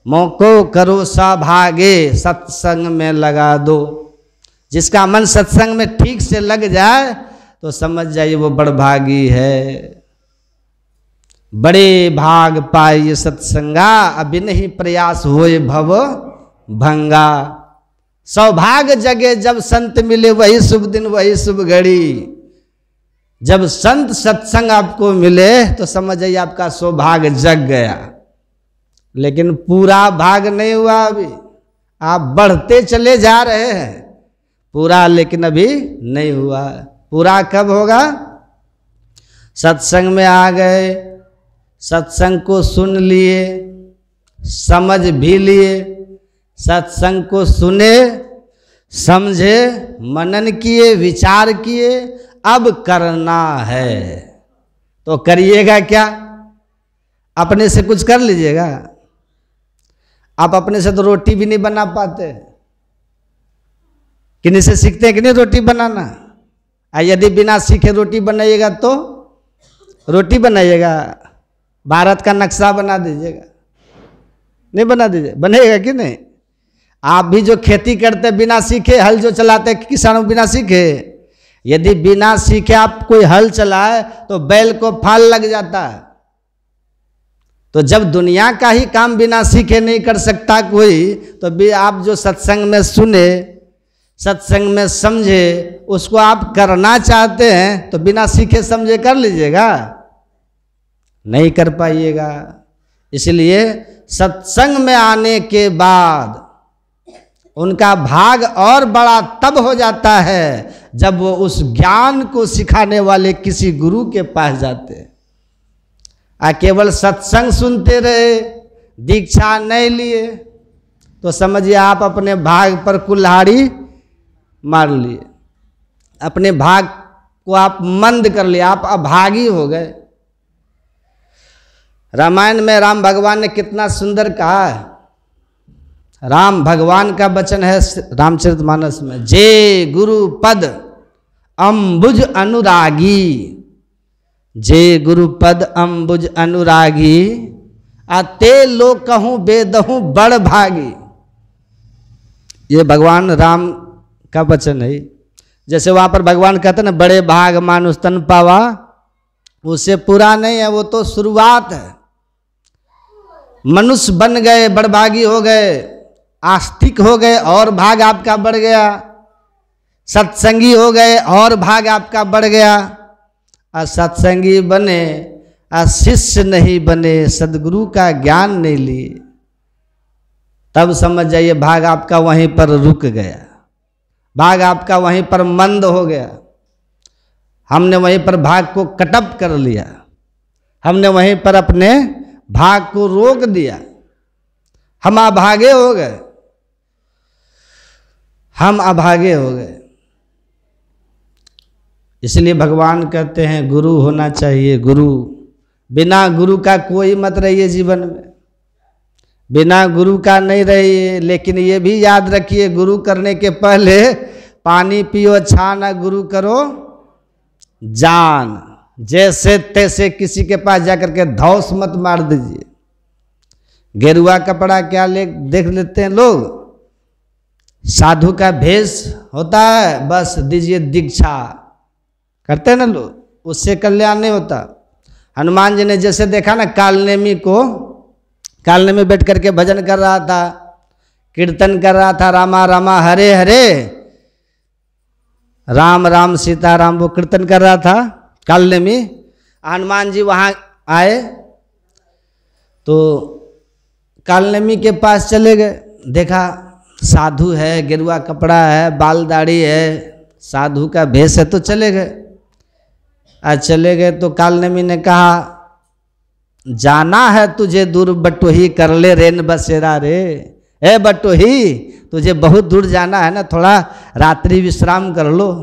मौको करो सभागे, सत्संग में लगा दो। जिसका मन सत्संग में ठीक से लग जाए तो समझ जाइए वो बड़भागी है। बड़े भाग पाए सत्संगा, अभी नहीं प्रयास होए भव भंगा। सौभाग्य जगे जब संत मिले, वही शुभ दिन वही शुभ घड़ी। जब संत सत्संग आपको मिले तो समझ जाइए आपका सौभाग्य जग गया। लेकिन पूरा भाग नहीं हुआ, अभी आप बढ़ते चले जा रहे हैं पूरा, लेकिन अभी नहीं हुआ। पूरा कब होगा? सत्संग में आ गए, सत्संग को सुन लिए, समझ भी लिए, सत्संग को सुने, समझे, मनन किए, विचार किए, अब करना है। तो करिएगा क्या? अपने से कुछ कर लीजिएगा? आप अपने से तो रोटी भी नहीं बना पाते। किन्हीं से सीखते हैं कि नहीं रोटी बनाना? यदि बिना सीखे रोटी बनाइएगा तो रोटी बनाइएगा, भारत का नक्शा बना दीजिएगा, नहीं बना दीजिए, बनेगा कि नहीं? आप भी जो खेती करते बिना सीखे, हल जो चलाते किसानों बिना सीखे, यदि बिना सीखे आप कोई हल चलाए तो बैल को फाल लग जाता है। तो जब दुनिया का ही काम बिना सीखे नहीं कर सकता कोई, तो भी आप जो सत्संग में सुने, सत्संग में समझे, उसको आप करना चाहते हैं तो बिना सीखे समझे कर लीजिएगा? नहीं कर पाइएगा। इसलिए सत्संग में आने के बाद उनका भाग और बड़ा तब हो जाता है जब वो उस ज्ञान को सिखाने वाले किसी गुरु के पास जाते हैं। केवल सत्संग सुनते रहे, दीक्षा नहीं लिए, तो समझिए आप अपने भाग पर कुल्हाड़ी मार लिए, अपने भाग को आप मंद कर लिए, आप अभागी हो गए। रामायण में राम भगवान ने कितना सुंदर कहा है। राम भगवान का वचन है रामचरितमानस में, जे गुरु पद अम्बुज अनुरागी, जे गुरु पद अम्बुज अनुरागी, ते लोग कहूँ बेदहूँ बड़ भागी। ये भगवान राम का वचन है। जैसे वहां पर भगवान कहते हैं ना, बड़े भाग मानुष तन पावा, उससे पूरा नहीं है, वो तो शुरुआत है। मनुष्य बन गए, बड़भागी हो गए, आस्तिक हो गए और भाग आपका बढ़ गया, सत्संगी हो गए और भाग आपका बढ़ गया। सत्संगी बने, शिष्य नहीं बने, सदगुरु का ज्ञान नहीं लिए, तब समझ जाइए भाग आपका वहीं पर रुक गया, भाग आपका वहीं पर मंद हो गया। हमने वहीं पर भाग को कटअप कर लिया, हमने वहीं पर अपने भाग को रोक दिया, हम अभागे हो गए, हम अभागे हो गए। इसलिए भगवान कहते हैं गुरु होना चाहिए। गुरु, बिना गुरु का कोई मत रहिए जीवन में, बिना गुरु का नहीं रहिए। लेकिन ये भी याद रखिए, गुरु करने के पहले पानी पियो छान, गुरु करो जान। जैसे तैसे किसी के पास जाकर के धौस मत मार दीजिए। गेरुआ कपड़ा क्या देख लेते हैं लोग, साधु का भेष होता है, बस दीजिए दीक्षा, करते हैं ना लोग, उससे कल्याण नहीं होता। हनुमान जी ने जैसे देखा ना, कालनेमी को, कालनेमी बैठ करके भजन कर रहा था, कीर्तन कर रहा था, रामा रामा हरे हरे, राम राम सीता राम, वो कीर्तन कर रहा था कालनेमी। हनुमान जी वहाँ आए तो कालनेमी के पास चले गए, देखा साधु है, गेरुआ कपड़ा है, बाल दाढ़ी है, साधु का भेष है, तो चले गए। आज चले गए तो कालनेमी ने कहा, जाना है तुझे दूर बटोही, कर ले रेन बसेरा रे। ए बटोही, तुझे बहुत दूर जाना है ना, थोड़ा रात्रि विश्राम कर लो।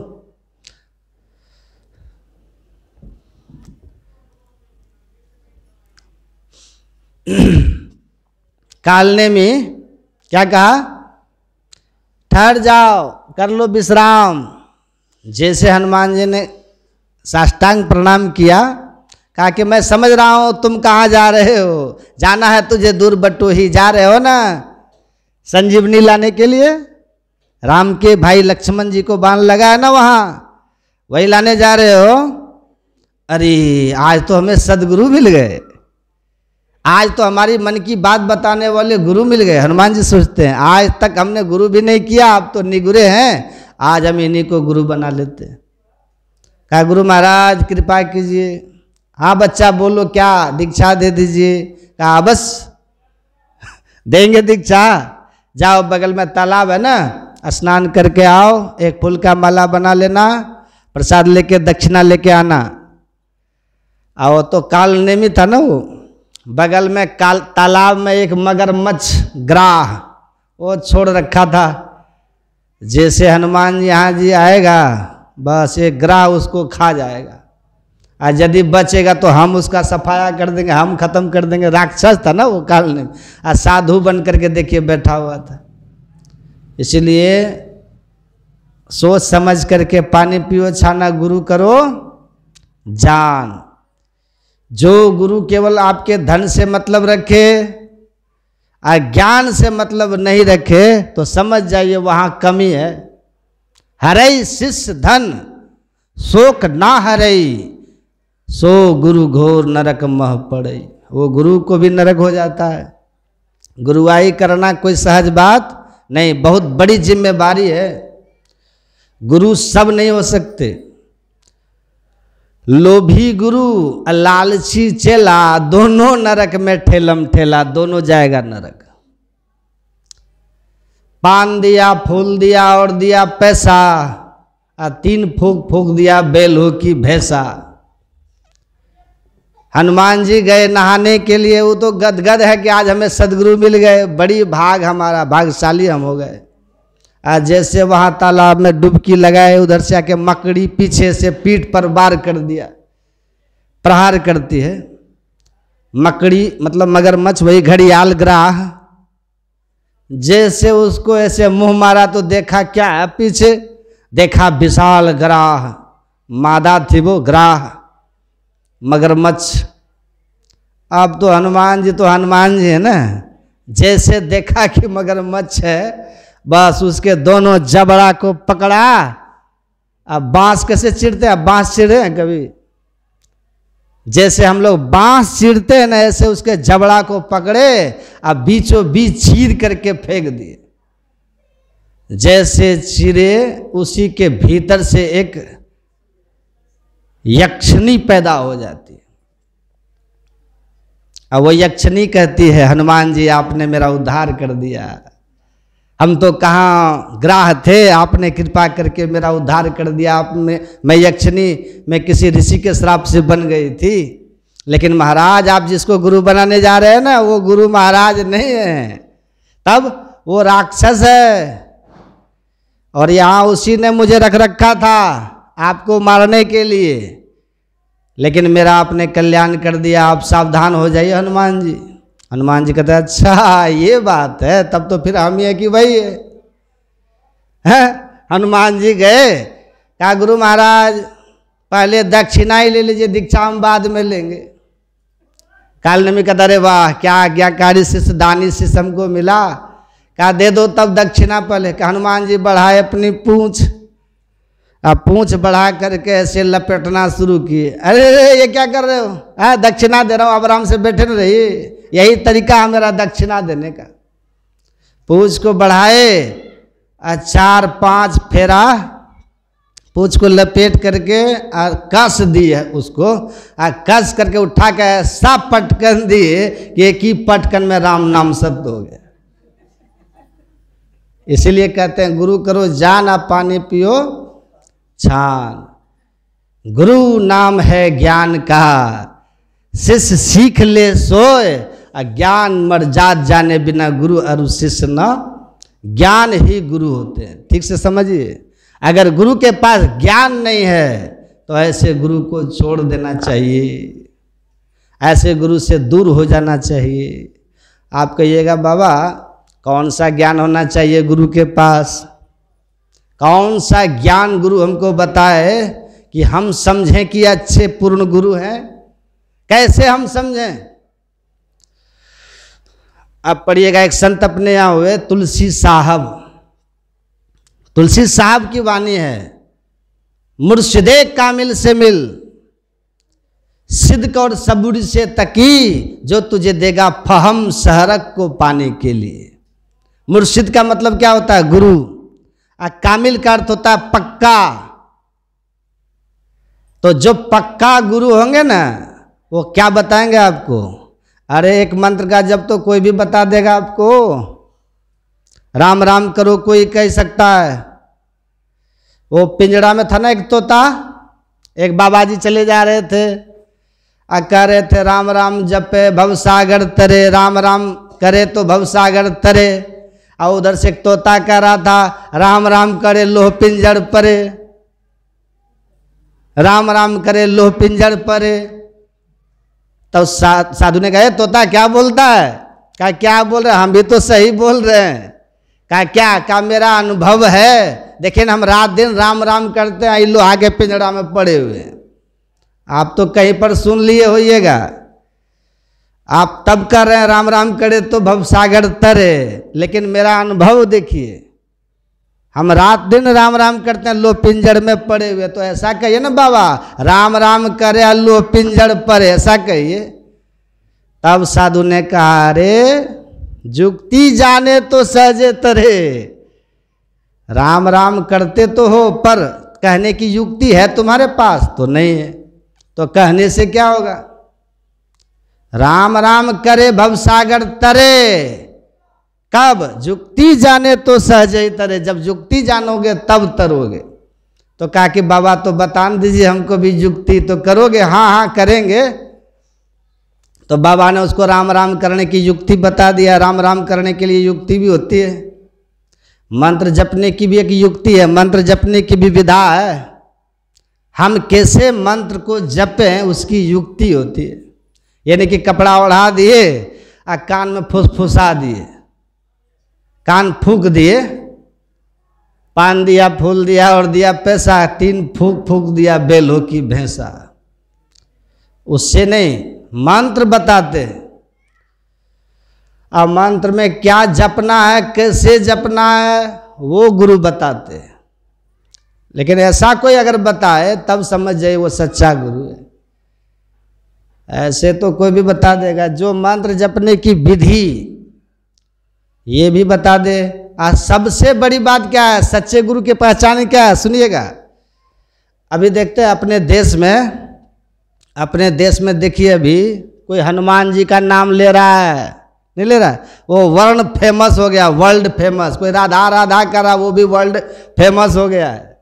कालनेमी क्या कहा, ठहर जाओ, कर लो विश्राम। जैसे हनुमान जी ने साष्टांग प्रणाम किया, कहा कि मैं समझ रहा हूँ तुम कहाँ जा रहे हो, जाना है तुझे दूर बटोही, जा रहे हो ना संजीवनी लाने के लिए, राम के भाई लक्ष्मण जी को बाण लगा है ना वहाँ, वही लाने जा रहे हो। अरे आज तो हमें सदगुरु मिल गए, आज तो हमारी मन की बात बताने वाले गुरु मिल गए। हनुमान जी सोचते हैं आज तक हमने गुरु भी नहीं किया, अब तो निगुरे हैं, आज हम इन्हीं को गुरु बना लेते हैं। कहा गुरु महाराज कृपा कीजिए। हाँ बच्चा बोलो क्या दीक्षा दे दीजिए। कहा बस देंगे दीक्षा, जाओ बगल में तालाब है ना, स्नान करके आओ, एक फूल का माला बना लेना, प्रसाद लेके दक्षिणा लेके आना। आओ तो कालनेमी था ना वो, बगल में तालाब में एक मगरमच्छ ग्राह वो छोड़ रखा था। जैसे हनुमान जी यहाँ जी आएगा, बस एक ग्रह उसको खा जाएगा, और यदि बचेगा तो हम उसका सफाया कर देंगे, हम खत्म कर देंगे। राक्षस था ना वो काल ने, और साधु बन करके देखिए बैठा हुआ था। इसलिए सोच समझ करके पानी पियो, छाना गुरु करो जान। जो गुरु केवल आपके धन से मतलब रखे और ज्ञान से मतलब नहीं रखे तो समझ जाइए वहाँ कमी है। हरई शिष्य धन शोक ना हरई, सो गुरु घोर नरक मह पड़ई। वो गुरु को भी नरक हो जाता है। गुरुआई करना कोई सहज बात नहीं, बहुत बड़ी जिम्मेदारी है। गुरु सब नहीं हो सकते। लोभी गुरु और लालची चेला दोनों नरक में ठेलम ठेला, दोनों जाएगा नरक। पान दिया, फूल दिया और दिया पैसा, और 3 फूक फूक दिया बेल हो की भैंसा। हनुमान जी गए नहाने के लिए, वो तो गदगद है कि आज हमें सदगुरु मिल गए, बड़ी भाग हमारा, भाग्यशाली हम हो गए। आज जैसे वहाँ तालाब में डुबकी लगाए, उधर से आके मकड़ी पीछे से पीठ पर वार कर दिया, प्रहार करती है। मकड़ी मतलब मगरमच्छ, वही घड़ियाल ग्राह। जैसे उसको ऐसे मुंह मारा तो देखा क्या है पीछे, देखा विशाल ग्राह, मादा थी वो ग्राह मगरमच्छ। अब तो हनुमान जी है ना, जैसे देखा कि मगरमच्छ है, बस उसके दोनों जबड़ा को पकड़ा। अब बांस कैसे चिरते हैं, बांस चिरे हैं कभी? जैसे हम लोग बांस चिरते हैं ना, ऐसे उसके जबड़ा को पकड़े, अब बीचों बीच चीर करके फेंक दिए। जैसे चिरे उसी के भीतर से एक यक्षिणी पैदा हो जाती है। अब वो यक्षिणी कहती है, हनुमान जी आपने मेरा उद्धार कर दिया, हम तो कहाँ ग्राह थे, आपने कृपा करके मेरा उद्धार कर दिया। आपने, मैं यक्षिणी में किसी ऋषि के श्राप से बन गई थी, लेकिन महाराज आप जिसको गुरु बनाने जा रहे हैं ना, वो गुरु महाराज नहीं है, तब वो राक्षस है, और यहाँ उसी ने मुझे रख रखा था आपको मारने के लिए, लेकिन मेरा आपने कल्याण कर दिया, आप सावधान हो जाइए हनुमान जी। हनुमान जी कहते हैं अच्छा ये बात है, तब तो फिर हम ये कि वही है। हनुमान जी गए, कहा गुरु महाराज पहले दक्षिणा ही ले लीजिए, दीक्षा हम बाद में लेंगे। काल नमी कहता अरे वाह क्या आज्ञाकारी शिष्य, दानी शिष्य हमको मिला, कहा दे दो तब दक्षिणा पहले। हनुमान जी बढ़ाए अपनी पूंछ, अब पूंछ बढ़ा करके ऐसे लपेटना शुरू किए। अरे ये क्या कर रहे हो, दक्षिणा दे रहा हूँ, अब आराम से बैठे न रहिए, यही तरीका है मेरा दक्षिणा देने का। पूंछ को बढ़ाए, 4-5 फेरा पूंछ को लपेट करके और कस दी है उसको, और कस करके उठा के सब पटकन दिए कि एक ही पटकन में राम नाम शब्द हो गया। इसीलिए कहते हैं गुरु करो जान, आप पानी पियो छान। गुरु नाम है ज्ञान का, शिष्य सीख ले सोए, अज्ञान मर जात जाने बिना गुरु अरु शिष्य न, ज्ञान ही गुरु होते हैं। ठीक से समझिए, अगर गुरु के पास ज्ञान नहीं है तो ऐसे गुरु को छोड़ देना चाहिए, ऐसे गुरु से दूर हो जाना चाहिए। आप कहिएगा बाबा कौन सा ज्ञान होना चाहिए गुरु के पास, कौन सा ज्ञान गुरु हमको बताए कि हम समझें कि अच्छे पूर्ण गुरु हैं, कैसे हम समझें? अब पढ़िएगा, एक संत अपने यहाँ हुए तुलसी साहब, तुलसी साहब की वाणी है, मुर्शिदे कामिल से मिल, सिद्क और सबूर से तकी, जो तुझे देगा फहम सहरक को पाने के लिए। मुर्शिद का मतलब क्या होता है? गुरु। और कामिल का अर्थ होता है पक्का। तो जो पक्का गुरु होंगे ना, वो क्या बताएंगे आपको? अरे एक मंत्र का जब तो कोई भी बता देगा आपको, राम राम करो कोई कह सकता है। वो पिंजड़ा में था ना एक तोता, एक बाबा जी चले जा रहे थे और कह रहे थे राम राम जपे भवसागर तरे, राम राम करे तो भवसागर तरे। और उधर से एक तोता कह रहा था राम राम करे लोह पिंजड़ परे। राम राम करे लोह पिंजर परे। तो साधु ने कहा तोता क्या बोलता है? कहा क्या बोल रहे, हम भी तो सही बोल रहे हैं। कहा क्या? कहा मेरा अनुभव है, देखिए हम रात दिन राम राम करते हैं, लोहा के पिंजरा में पड़े हुए हैं। आप तो कहीं पर सुन लिए होइएगा, आप तब कर रहे हैं राम राम करे तो भवसागर तरे, लेकिन मेरा अनुभव देखिए, हम रात दिन राम राम करते हैं लो पिंजर में पड़े हुए। तो ऐसा कहिए ना बाबा, राम राम करे लो पिंजर पड़े, ऐसा कहिए। तब साधु ने कहा अरे जुक्ति जाने तो सहजे तरे, राम राम करते तो हो पर कहने की युक्ति है तुम्हारे पास तो नहीं है, तो कहने से क्या होगा? राम राम करे भवसागर तरे, कब? जुक्ति जाने तो सहज ही तरे, जब जुक्ति जानोगे तब तरोगे। तो कहा कि बाबा तो बता दीजिए हमको भी जुक्ति, तो करोगे? हाँ हाँ करेंगे। तो बाबा ने उसको राम राम करने की युक्ति बता दिया। राम राम करने के लिए युक्ति भी होती है, मंत्र जपने की भी एक युक्ति है, मंत्र जपने की भी विधा है। हम कैसे मंत्र को जपें उसकी युक्ति होती है। यानी कि कपड़ा ओढ़ा दिए और कान में फुसफुसा दिए, कान फूक दिए, पान दिया, फूल दिया और दिया पैसा, 3 फूक फूक दिया बेलो की भैंसा, उससे नहीं, मंत्र बताते। और मंत्र में क्या जपना है, कैसे जपना है, वो गुरु बताते। लेकिन ऐसा कोई अगर बताए तब समझ जाइए वो सच्चा गुरु है। ऐसे तो कोई भी बता देगा, जो मंत्र जपने की विधि ये भी बता दे। आज सबसे बड़ी बात क्या है, सच्चे गुरु की पहचान क्या है? सुनिएगा, अभी देखते हैं अपने देश में देखिए, अभी कोई हनुमान जी का नाम ले रहा है, नहीं ले रहा है, वो वर्ण फेमस हो गया, वर्ल्ड फेमस। कोई राधा राधा कर रहा, वो भी वर्ल्ड फेमस हो गया है।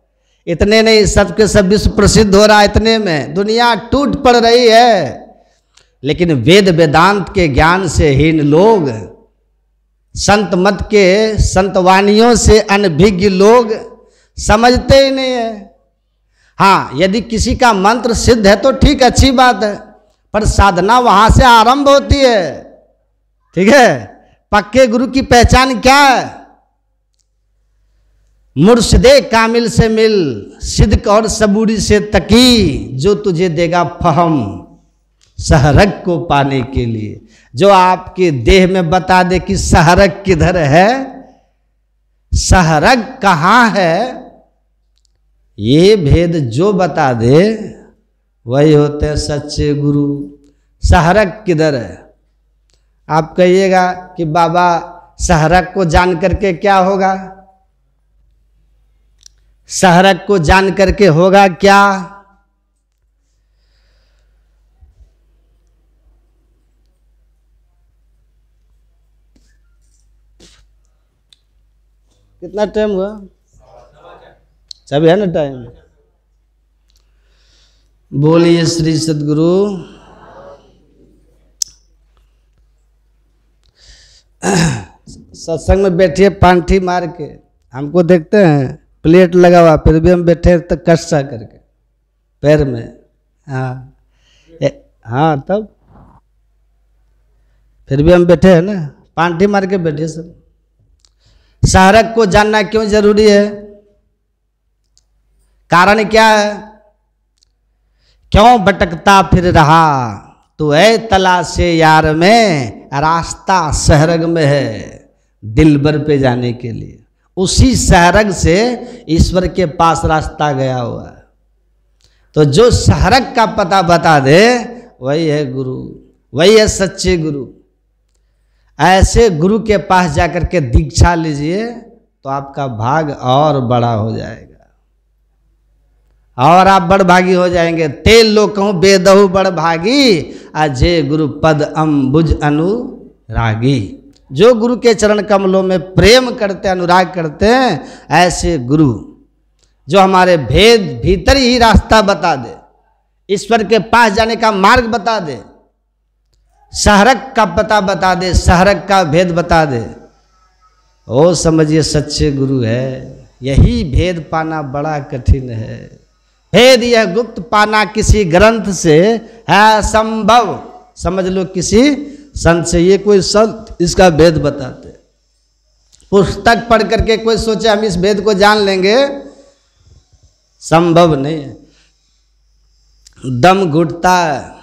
इतने नहीं, सबके सब विश्व प्रसिद्ध हो रहा है, इतने में दुनिया टूट पड़ रही है। लेकिन वेद वेदांत के ज्ञान से हीन लोग, संत मत के संतवानियों से अनभिज्ञ लोग समझते ही नहीं है। हाँ, यदि किसी का मंत्र सिद्ध है तो ठीक, अच्छी बात है, पर साधना वहां से आरंभ होती है। ठीक है, पक्के गुरु की पहचान क्या है? मुर्शिदे कामिल से मिल, सिद्क और सबूरी से तकी, जो तुझे देगा फहम सहरग को पाने के लिए। जो आपके देह में बता दे कि सहरग किधर है, सहरग कहाँ है, ये भेद जो बता दे वही होते हैं सच्चे गुरु। सहरग किधर है? आप कहिएगा कि बाबा सहरग को जान करके क्या होगा? सहरग को जान करके होगा क्या? कितना टाइम हुआ? सब है ना टाइम? बोलिए श्री सद्गुरु। सत्संग में बैठिए पांठी मार के, हमको देखते हैं प्लेट लगा हुआ, फिर भी हम बैठे तक कष्टा करके पैर में। हाँ हाँ, तब फिर भी हम बैठे हैं ना, पांठी मार के बैठे सब। सहरग को जानना क्यों जरूरी है? कारण क्या है? क्यों भटकता फिर रहा तू ऐ तलाशे यार में, रास्ता सहरग में है दिलबर पे जाने के लिए। उसी सहरग से ईश्वर के पास रास्ता गया हुआ है। तो जो सहरग का पता बता दे वही है गुरु, वही है सच्चे गुरु। ऐसे गुरु के पास जाकर के दीक्षा लीजिए तो आपका भाग और बड़ा हो जाएगा, और आप बड़भागी हो जाएंगे। तेल लो कहूँ बेदहु बड़भागी, अजय गुरु पद अम्बुज अनुरागी। जो गुरु के चरण कमलों में प्रेम करते, अनुराग करते हैं, ऐसे गुरु जो हमारे भेद भीतर ही रास्ता बता दे, ईश्वर के पास जाने का मार्ग बता दे, सहरग का पता बता दे, सहरग का भेद बता दे, वो समझिए सच्चे गुरु है। यही भेद पाना बड़ा कठिन है। भेद यह गुप्त पाना किसी ग्रंथ से है संभव, समझ लो किसी संत से। ये कोई संत इसका भेद बताते। पुस्तक पढ़ करके कोई सोचे हम इस भेद को जान लेंगे, संभव नहीं है। दम घुटता है।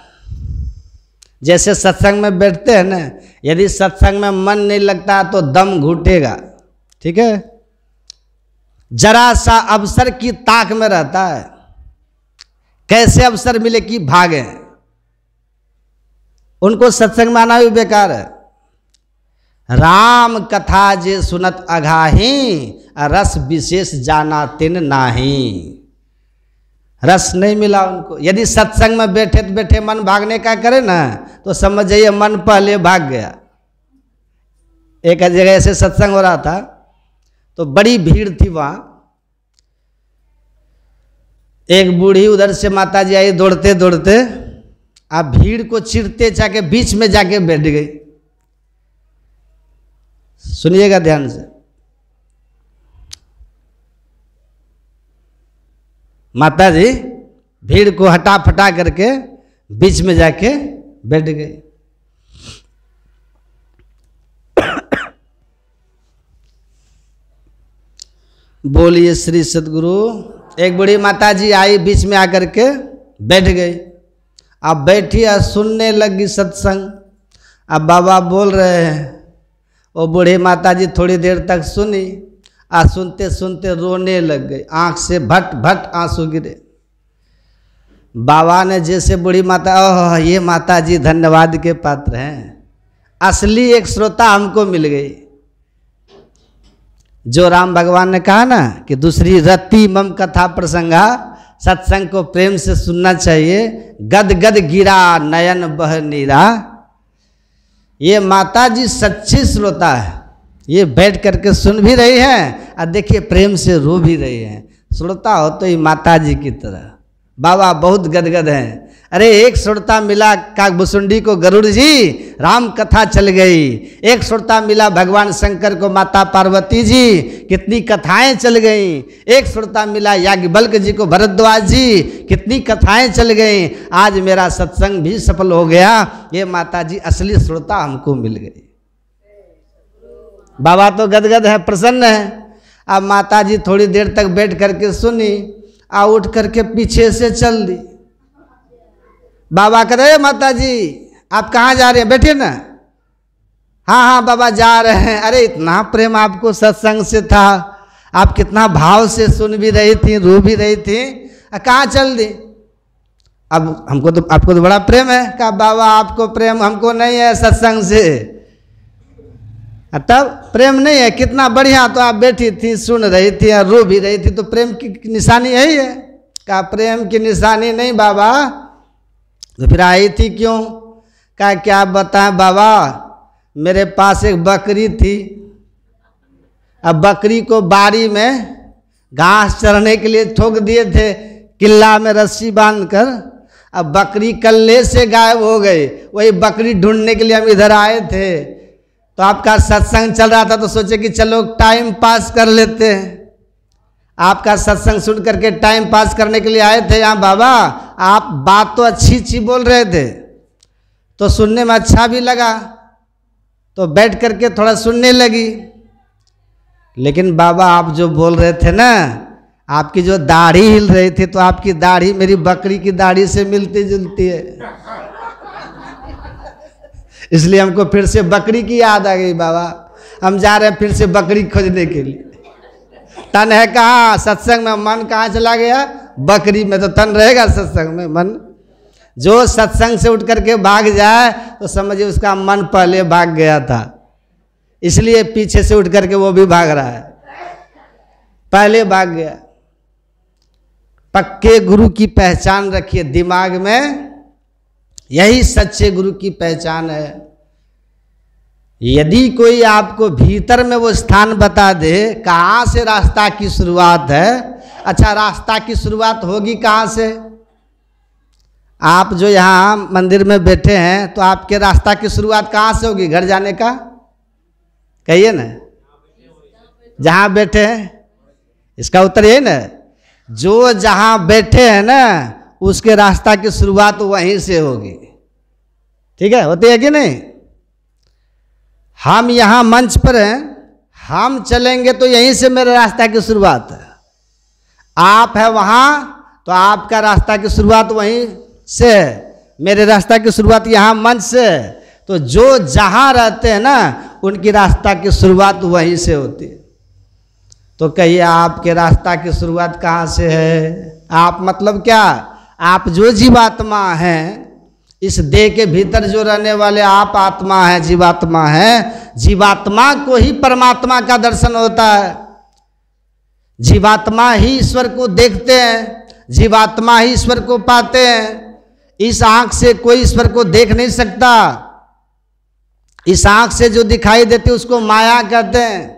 जैसे सत्संग में बैठते हैं ना, यदि सत्संग में मन नहीं लगता तो दम घुटेगा, ठीक है। जरा सा अवसर की ताक में रहता है, कैसे अवसर मिले कि भागे। उनको सत्संग में आना भी बेकार है। राम कथा जे सुनत अघाही, रस विशेष जाना तिन नाही। रस नहीं मिला उनको। यदि सत्संग में बैठे बैठे मन भागने का करे ना, तो समझ जाइए मन पहले भाग गया। एक जगह ऐसे सत्संग हो रहा था, तो बड़ी भीड़ थी वहां। एक बूढ़ी उधर से माता जी आई दौड़ते दौड़ते, अब भीड़ को चीरते जाके बीच में जाके बैठ गई। सुनिएगा ध्यान से। माता जी भीड़ को हटा फटा करके बीच में जाके बैठ गई। बोलिए श्री सद्गुरु। एक बूढ़ी माता जी आई, बीच में आकर के बैठ गई। अब बैठी और सुनने लगी सत्संग। अब बाबा बोल रहे हैं। वो बूढ़ी माता जी थोड़ी देर तक सुनी, आ सुनते सुनते रोने लग गई। आंख से भट भट आंसू गिरे। बाबा ने जैसे बूढ़ी माता, ओह ये माता जी धन्यवाद के पात्र हैं, असली एक श्रोता हमको मिल गई। जो राम भगवान ने कहा ना कि दूसरी रति मम कथा प्रसंगा, सत्संग को प्रेम से सुनना चाहिए। गद गद गिरा नयन बह नीरा। ये माता जी सच्ची श्रोता है। ये बैठ करके सुन भी रही हैं और देखिए प्रेम से रो भी रही हैं। श्रोता हो तो ये माता जी की तरह। बाबा बहुत गदगद हैं। अरे एक श्रोता मिला काकभुसुंडी को गरुड़ जी, राम कथा चल गई। एक श्रोता मिला भगवान शंकर को माता पार्वती जी, कितनी कथाएं चल गई। एक श्रोता मिला याज्ञवल्क्य जी को भरद्वाज जी, कितनी कथाएं चल गई। आज मेरा सत्संग भी सफल हो गया। ये माता जी असली श्रोता हमको मिल गई। बाबा तो गदगद है, प्रसन्न है। अब माता जी थोड़ी देर तक बैठ करके सुनी, आ उठ करके पीछे से चल दी। बाबा कह रहे माता जी आप कहाँ जा रहे हैं, बैठिए ना। हाँ हाँ बाबा जा रहे हैं। अरे इतना प्रेम आपको सत्संग से था, आप कितना भाव से सुन भी रही थी, रो भी रही थी, कहाँ चल दी। अब हमको तो आपको तो बड़ा प्रेम है। कहा बाबा आपको प्रेम हमको नहीं है सत्संग से। तब प्रेम नहीं है, कितना बढ़िया तो आप बैठी थी, सुन रही थी और रो भी रही थी, तो प्रेम की निशानी यही है। कहा प्रेम की निशानी नहीं बाबा, तो फिर आई थी क्यों। कहा क्या बताएं बाबा, मेरे पास एक बकरी थी। अब बकरी को बारी में घास चरने के लिए ठोक दिए थे, किल्ला में रस्सी बांधकर। अब बकरी कल्ले से गायब हो गई। वही बकरी ढूंढने के लिए हम इधर आए थे। तो आपका सत्संग चल रहा था तो सोचे कि चलो टाइम पास कर लेते हैं। आपका सत्संग सुन करके टाइम पास करने के लिए आए थे यहाँ बाबा। आप बात तो अच्छी अच्छी बोल रहे थे, तो सुनने में अच्छा भी लगा, तो बैठ करके थोड़ा सुनने लगी। लेकिन बाबा आप जो बोल रहे थे ना, आपकी जो दाढ़ी हिल रही थी, तो आपकी दाढ़ी मेरी बकरी की दाढ़ी से मिलती जुलती है। इसलिए हमको फिर से बकरी की याद आ गई बाबा। हम जा रहे हैं फिर से बकरी खोजने के लिए। तन है कहाँ सत्संग में, मन कहाँ चला गया, बकरी में। तो तन रहेगा सत्संग में, मन जो सत्संग से उठ करके भाग जाए तो समझिए उसका मन पहले भाग गया था, इसलिए पीछे से उठ करके वो भी भाग रहा है, पहले भाग गया। पक्के गुरु की पहचान रखिए दिमाग में, यही सच्चे गुरु की पहचान है। यदि कोई आपको भीतर में वो स्थान बता दे कहाँ से रास्ता की शुरुआत है, अच्छा रास्ता की शुरुआत होगी कहाँ से। आप जो यहाँ मंदिर में बैठे हैं तो आपके रास्ता की शुरुआत कहाँ से होगी, घर जाने का, कहिए ना, जहाँ बैठे हैं। इसका उत्तर यही ना। जो जहाँ बैठे हैं ना उसके रास्ता की शुरुआत वहीं से होगी। ठीक है, होती है कि नहीं? हम यहाँ मंच पर हैं, हम चलेंगे तो यहीं से मेरे रास्ता की शुरुआत है। आप है वहाँ तो आपका रास्ता की शुरुआत वहीं से है, मेरे रास्ता की शुरुआत यहाँ मंच से है। तो जो जहाँ रहते हैं ना उनकी रास्ता की शुरुआत वहीं से होती है। तो कहिए आपके रास्ता की शुरुआत कहाँ से है? आप मतलब क्या? आप जो जीवात्मा हैं, इस देह के भीतर जो रहने वाले आप आत्मा है, जीवात्मा है। जीवात्मा को ही परमात्मा का दर्शन होता है। जीवात्मा ही ईश्वर को देखते हैं, जीवात्मा ही ईश्वर को पाते हैं। इस आंख से कोई ईश्वर को देख नहीं सकता। इस आंख से जो दिखाई देती उसको माया कहते हैं।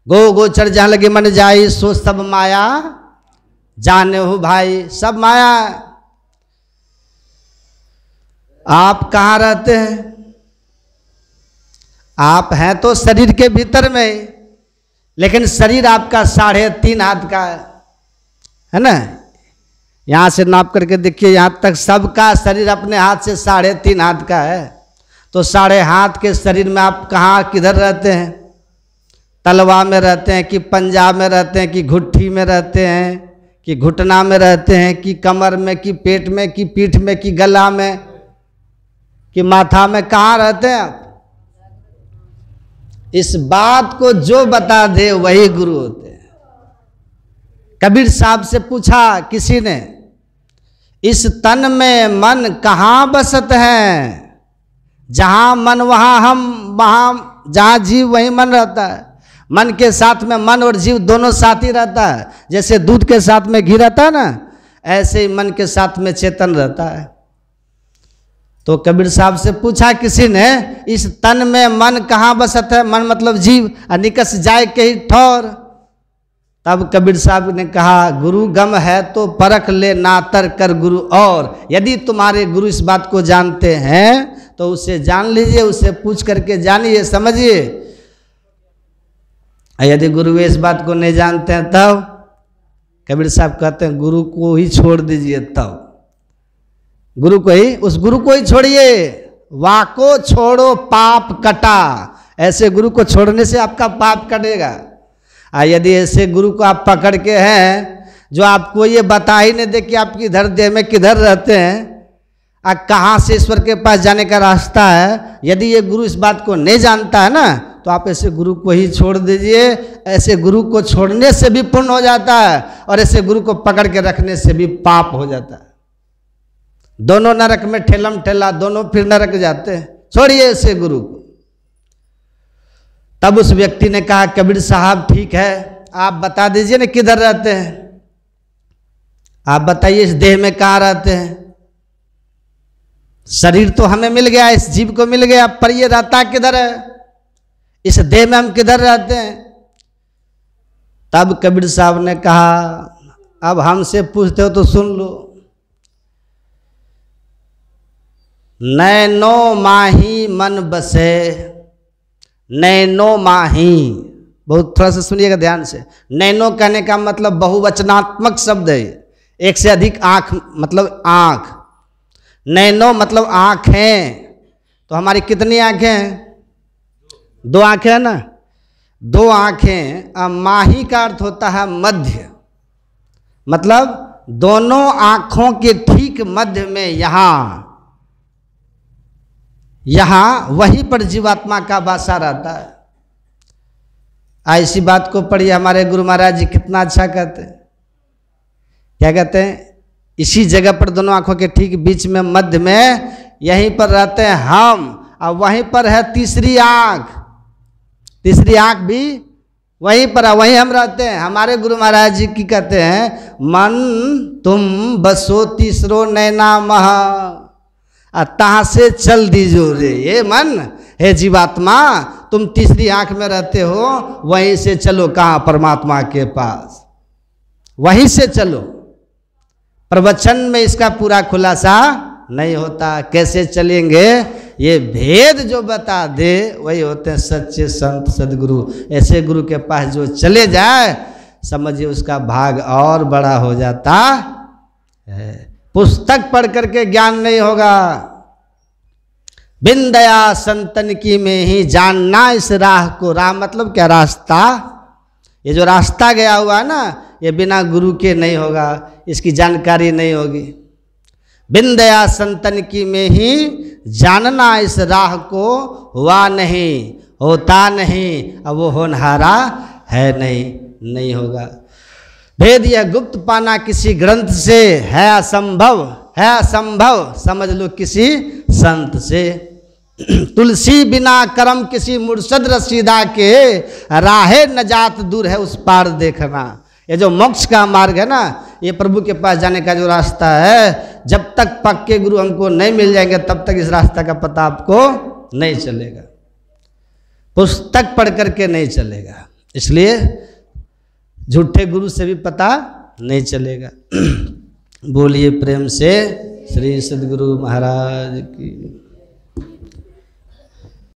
गो गोचर जहाँ लगे मन जाई, सो सब माया जाने हो भाई, सब माया। आप कहाँ रहते हैं? आप हैं तो शरीर के भीतर में, लेकिन शरीर आपका 3.5 हाथ का है ना। यहाँ से नाप करके देखिए, यहाँ तक सबका शरीर अपने हाथ से 3.5 हाथ का है। तो 3.5 हाथ के शरीर में आप कहाँ किधर रहते हैं? तलवा में रहते हैं कि पंजा में रहते हैं कि घुट्ठी में रहते हैं कि घुटना में रहते हैं कि कमर में कि पेट में कि पीठ में कि गला में कि माथा में? कहाँ रहते हैं आप? इस बात को जो बता दे वही गुरु होते हैं। कबीर साहब से पूछा किसी ने, इस तन में मन कहाँ बसत है? जहाँ मन वहाँ हम, वहाँ जहाँ जीव वहीं मन रहता है। मन के साथ में मन और जीव दोनों साथ ही रहता है। जैसे दूध के साथ में घी रहता है ना, ऐसे ही मन के साथ में चेतन रहता है। तो कबीर साहब से पूछा किसी ने, इस तन में मन कहाँ बसत है? मन मतलब जीव, निकस जाए के ही ठौर। तब कबीर साहब ने कहा, गुरु गम है तो परख ले, नातर कर गुरु और। यदि तुम्हारे गुरु इस बात को जानते हैं तो उसे जान लीजिए, उसे पूछ करके जानिए, समझिए। यदि गुरु इस बात को नहीं जानते हैं तब कबीर साहब कहते हैं गुरु को ही छोड़ दीजिए। तब गुरु को ही, उस गुरु को ही छोड़िए। वाको छोड़ो पाप कटा। ऐसे गुरु को छोड़ने से आपका पाप कटेगा। यदि ऐसे गुरु को आप पकड़ के हैं जो आपको ये बता ही नहीं दे कि आप किधर देह में किधर रहते हैं, कहाँ से ईश्वर के पास जाने का रास्ता है, यदि ये गुरु इस बात को नहीं जानता है ना, तो आप ऐसे गुरु को ही छोड़ दीजिए। ऐसे गुरु को छोड़ने से भी पुण्य हो जाता है और ऐसे गुरु को पकड़ के रखने से भी पाप हो जाता है। दोनों नरक में ठेलम ठेला, दोनों फिर नरक जाते हैं। छोड़िए ऐसे गुरु को। तब उस व्यक्ति ने कहा, कबीर साहब ठीक है, आप बता दीजिए ना किधर रहते हैं। आप बताइए इस देह में कहाँ रहते हैं? शरीर तो हमें मिल गया, इस जीव को मिल गया, पर ये रहता किधर है? इस देह में हम किधर रहते हैं? तब कबीर साहब ने कहा, अब हमसे पूछते हो तो सुन लो। नैनो माही मन बसे, नैनो माही, बहुत थोड़ा सा सुनिएगा ध्यान से। नैनो कहने का मतलब बहुवचनात्मक शब्द है, एक से अधिक आँख मतलब आँख। नैनो मतलब आँखें। तो हमारी कितनी आँखें हैं? 2 आँखें है ना, 2 आँखें। माही का अर्थ होता है मध्य, मतलब दोनों आँखों के ठीक मध्य में यहाँ वहीं पर जीवात्मा का वासा रहता है। ऐसी बात को पढ़िए, हमारे गुरु महाराज जी कितना अच्छा कहते हैं। क्या कहते हैं? इसी जगह पर दोनों आंखों के ठीक बीच में मध्य में यहीं पर रहते हैं हम, और वहीं पर है तीसरी आंख। तीसरी आंख भी वहीं पर है, वहीं हम रहते हैं। हमारे गुरु महाराज जी की कहते हैं, मन तुम बसो तीसरो नैना महा, तहाँ से चल दीजो रे ये मन। हे जीवात्मा, तुम तीसरी आंख में रहते हो, वहीं से चलो। कहाँ? परमात्मा के पास, वहीं से चलो। प्रवचन में इसका पूरा खुलासा नहीं होता। कैसे चलेंगे? ये भेद जो बता दे वही होते हैं सच्चे संत सदगुरु। ऐसे गुरु के पास जो चले जाए, समझिए उसका भाग और बड़ा हो जाता है। पुस्तक पढ़ करके ज्ञान नहीं होगा। बिन दया संतन की में ही जानना इस राह को। राह मतलब क्या? रास्ता। ये जो रास्ता गया हुआ है ना, ये बिना गुरु के नहीं होगा, इसकी जानकारी नहीं होगी। बिन दया संतन की में ही जानना इस राह को हुआ नहीं, होता नहीं, अब वो होनहारा है नहीं होगा। भेद यह गुप्त पाना किसी ग्रंथ से है असंभव, है असंभव समझ लो किसी संत से। तुलसी बिना करम किसी मुर्शद रसीदा के, राहे नजात दूर है उस पार देखना। ये जो मोक्ष का मार्ग है ना, ये प्रभु के पास जाने का जो रास्ता है, जब तक पक्के गुरु हमको नहीं मिल जाएंगे तब तक इस रास्ता का पता आपको नहीं चलेगा। पुस्तक पढ़ करके नहीं चलेगा, इसलिए झूठे गुरु से भी पता नहीं चलेगा। बोलिए प्रेम से श्री सद्गुरु महाराज की।